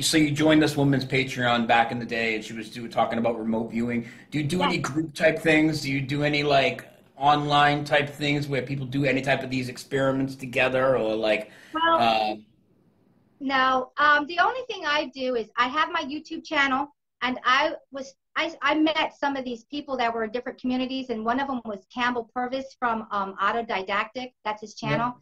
so you joined this woman's Patreon back in the day, and she was talking about remote viewing. Do you do yes. any group type things? Do you do any like online type things where people do any type of these experiments together, or like, Well, uh, no. The only thing I do is I have my YouTube channel, and I met some of these people that were in different communities, and one of them was Campbell Purvis from Autodidactic. That's his yeah, channel,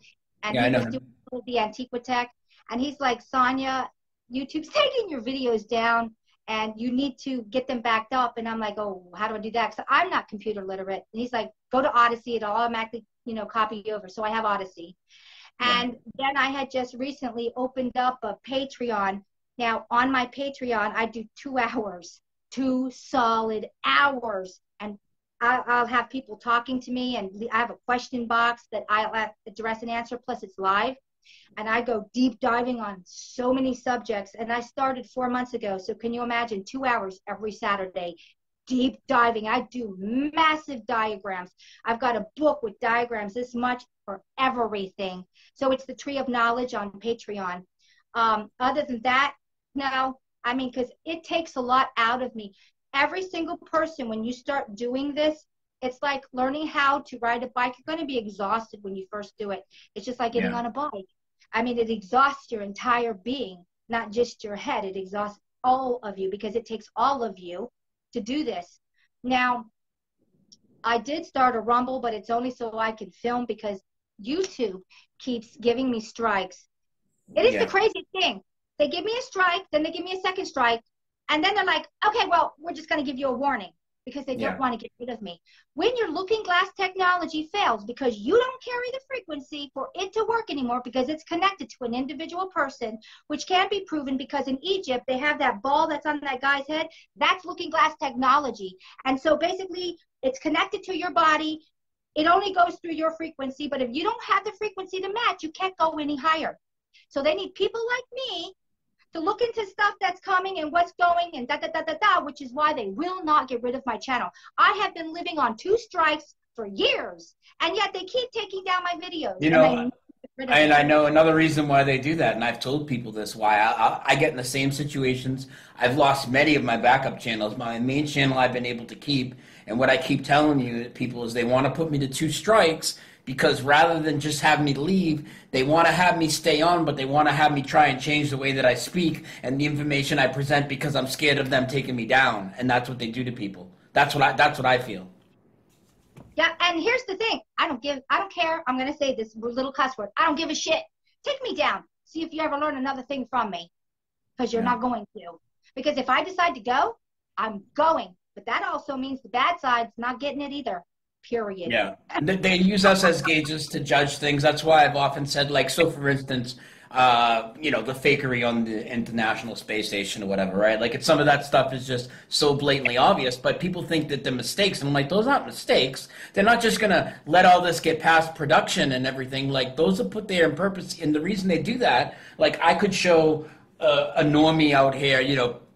and yeah, I he know was doing him. the Antiquitech, and he's like, Sonia, YouTube's taking your videos down, and you need to get them backed up. And I'm like, oh, how do I do that? So I'm not computer literate. And he's like, go to Odyssey, it'll automatically, copy you over. So I have Odyssey. Yeah, And then I had just recently opened up a Patreon. Now, on my Patreon, I do 2 hours, 2 solid hours. And I'll have people talking to me, and I have a question box that I'll address and answer, plus it's live. And I go deep diving on so many subjects. And I started 4 months ago. So can you imagine 2 hours every Saturday? Deep diving. I do massive diagrams. I've got a book with diagrams this much for everything. So it's the Tree of Knowledge on Patreon. Other than that, no. I mean, because it takes a lot out of me. Every single person, when you start doing this, it's like learning how to ride a bike. You're going to be exhausted when you first do it. It's just like getting yeah, on a bike. I mean, it exhausts your entire being, not just your head. It exhausts all of you because it takes all of you to do this. Now, I did start a Rumble, but it's only so I can film because YouTube keeps giving me strikes. It is the yeah, craziest thing. They give me a strike, then they give me a second strike, and then they're like, okay, well, we're just going to give you a warning because they don't yeah, want to get rid of me. When your looking glass technology fails because you don't carry the frequency for it to work anymore because it's connected to an individual person, which can be proven because in Egypt, they have that ball that's on that guy's head. That's looking glass technology. And so basically, it's connected to your body. It only goes through your frequency, but if you don't have the frequency to match, you can't go any higher. So they need people like me to look into stuff that's coming and what's going and da da da da da, which is why they will not get rid of my channel. I have been living on 2 strikes for years, and yet they keep taking down my videos, you and they know. never get rid of And it. I know another reason why they do that, and I've told people this, why I get in the same situations. I've lost many of my backup channels. My main channel I've been able to keep, and what I keep telling you people is they want to put me to 2 strikes because rather than just have me leave, they want to have me stay on, but they want to have me try and change the way that I speak and the information I present because I'm scared of them taking me down, and that's what they do to people. That's what I feel. Yeah, and here's the thing. I don't care. I'm going to say this little cuss word. I don't give a shit. Take me down. See if you ever learn another thing from me, because you're Yeah. not going to. Because if I decide to go, I'm going. But that also means the bad side's not getting it either. Period. Yeah, they use us as gauges to judge things. That's why I've often said, like, so for instance, the fakery on the International Space Station or whatever, right? Like, it's some of that stuff is just so blatantly obvious, but people think that they're mistakes, and I'm like, those aren't mistakes. They're not just gonna let all this get past production and everything. Like, those are put there in purpose, and the reason they do that, like, I could show a normie out here,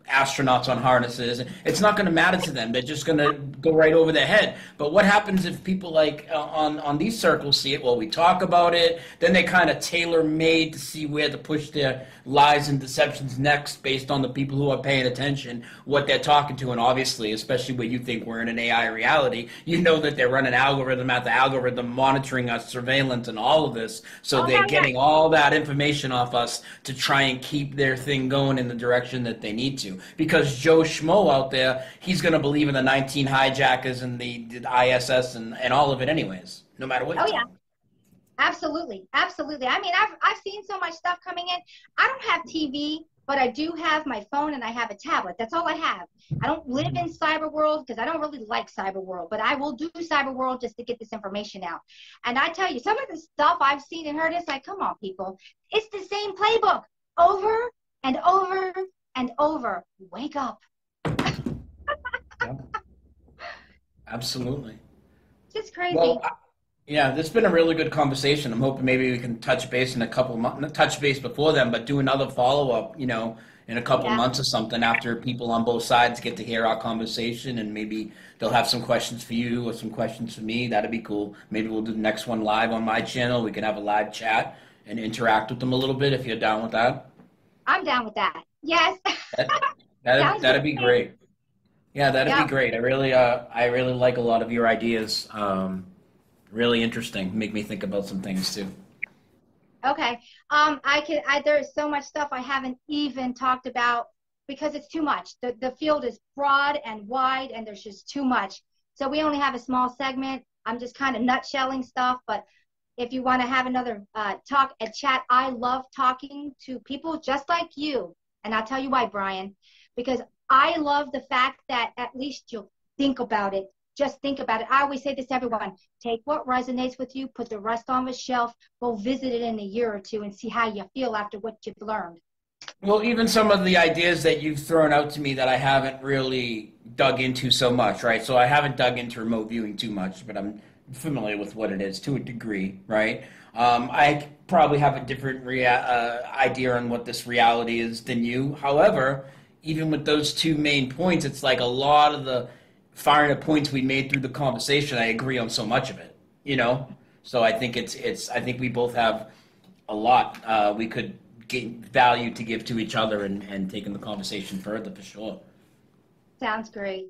astronauts on harnesses. It's not going to matter to them. They're just going to go right over their head. But what happens if people like on these circles see it? Well, we talk about it. Then they kind of tailor made to see where to push their lies and deceptions next based on the people who are paying attention, what they're talking to. And obviously, especially when you think we're in an AI reality, you know that they're running algorithm after algorithm monitoring us, surveillance and all of this. So Oh, they're hell yeah. getting all that information off us to try and keep their thing going in the direction that they need to. Because Joe Schmo out there, he's going to believe in the 19 hijackers and the ISS and all of it anyways, no matter what you Oh, tell yeah. him. Absolutely. Absolutely. I mean, I've seen so much stuff coming in. I don't have TV, but I do have my phone and I have a tablet. That's all I have. I don't live in cyber world because I don't really like cyber world, but I will do cyber world just to get this information out. And I tell you, some of the stuff I've seen and heard, it's like, come on, people. It's the same playbook over and over and over. Wake up. Yeah. Absolutely. Just crazy. Well, yeah, this has been a really good conversation. I'm hoping maybe we can touch base in a couple months, not touch base before then, but do another follow up, in a couple Yeah, months or something after people on both sides get to hear our conversation and maybe they'll have some questions for you or some questions for me. That'd be cool. Maybe we'll do the next one live on my channel. We can have a live chat and interact with them a little bit if you're down with that. I'm down with that. Yes. That that'd, Sounds good that'd be to me. great. Yeah, that'd be Yep. great. I really like a lot of your ideas. Really interesting. Make me think about some things too. Okay. There's so much stuff I haven't even talked about because it's too much. The field is broad and wide and there's just too much. So we only have a small segment. I'm just kind of nutshelling stuff, but if you want to have another talk and chat, I love talking to people just like you. And I'll tell you why, Brian, because I love the fact that at least you'll think about it. Just think about it. I always say this to everyone: take what resonates with you, put the rest on the shelf, go visit it in a year or two and see how you feel after what you've learned. Well, even some of the ideas that you've thrown out to me that I haven't really dug into so much, right? So I haven't dug into remote viewing too much, but I'm familiar with what it is to a degree, right? I probably have a different idea on what this reality is than you. However, even with those two main points, it's like a lot of the finer points we made through the conversation, I agree on so much of it, you know? So I think I think we both have a lot we could gain value to give to each other and taking the conversation further for sure. Sounds great.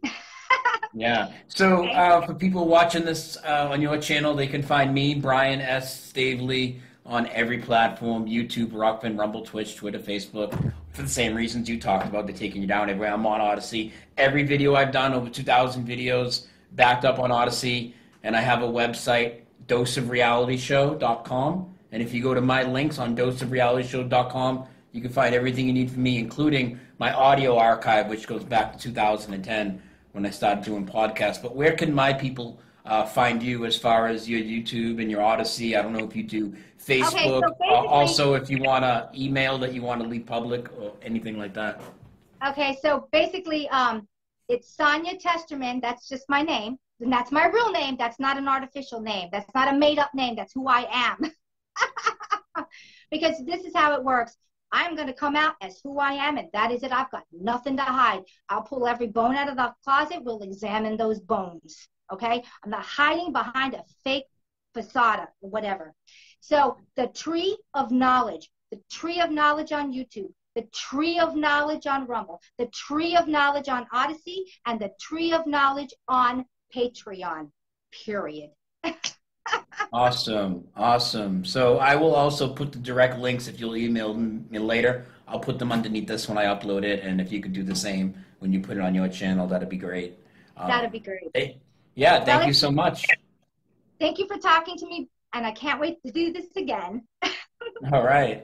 Yeah. So Okay. for people watching this on your channel, they can find me, Brian S. Staveley, on every platform: YouTube, Rockfin, Rumble, Twitch, Twitter, Facebook. For the same reasons you talked about, they're taking you down everywhere. I'm on Odyssey. Every video I've done, over 2,000 videos, backed up on Odyssey. And I have a website, doseofrealityshow.com. And if you go to my links on doseofrealityshow.com, you can find everything you need from me, including my audio archive, which goes back to 2010 when I started doing podcasts. But where can my people find you as far as your YouTube and your Odyssey? I don't know if you do Okay, Facebook. so basically, Also, if you want to email that you want to leave public or anything like that. it's Sonia Testerman. That's just my name. And that's my real name. That's not an artificial name. That's not a made up name. That's who I am. Because this is how it works. I'm going to come out as who I am, and that is it. I've got nothing to hide. I'll pull every bone out of the closet. We'll examine those bones. Okay? I'm not hiding behind a fake facade or whatever. So the tree of knowledge on YouTube, the tree of knowledge on Rumble, the tree of knowledge on Odyssey, and the tree of knowledge on Patreon, period. Awesome, awesome. So I will also put the direct links if you'll email me later. I'll put them underneath this when I upload it, and if you could do the same when you put it on your channel, that'd be great. That'd be Um, great. yeah, Well, thank you so much. thank you for talking to me, and I can't wait to do this again. All right.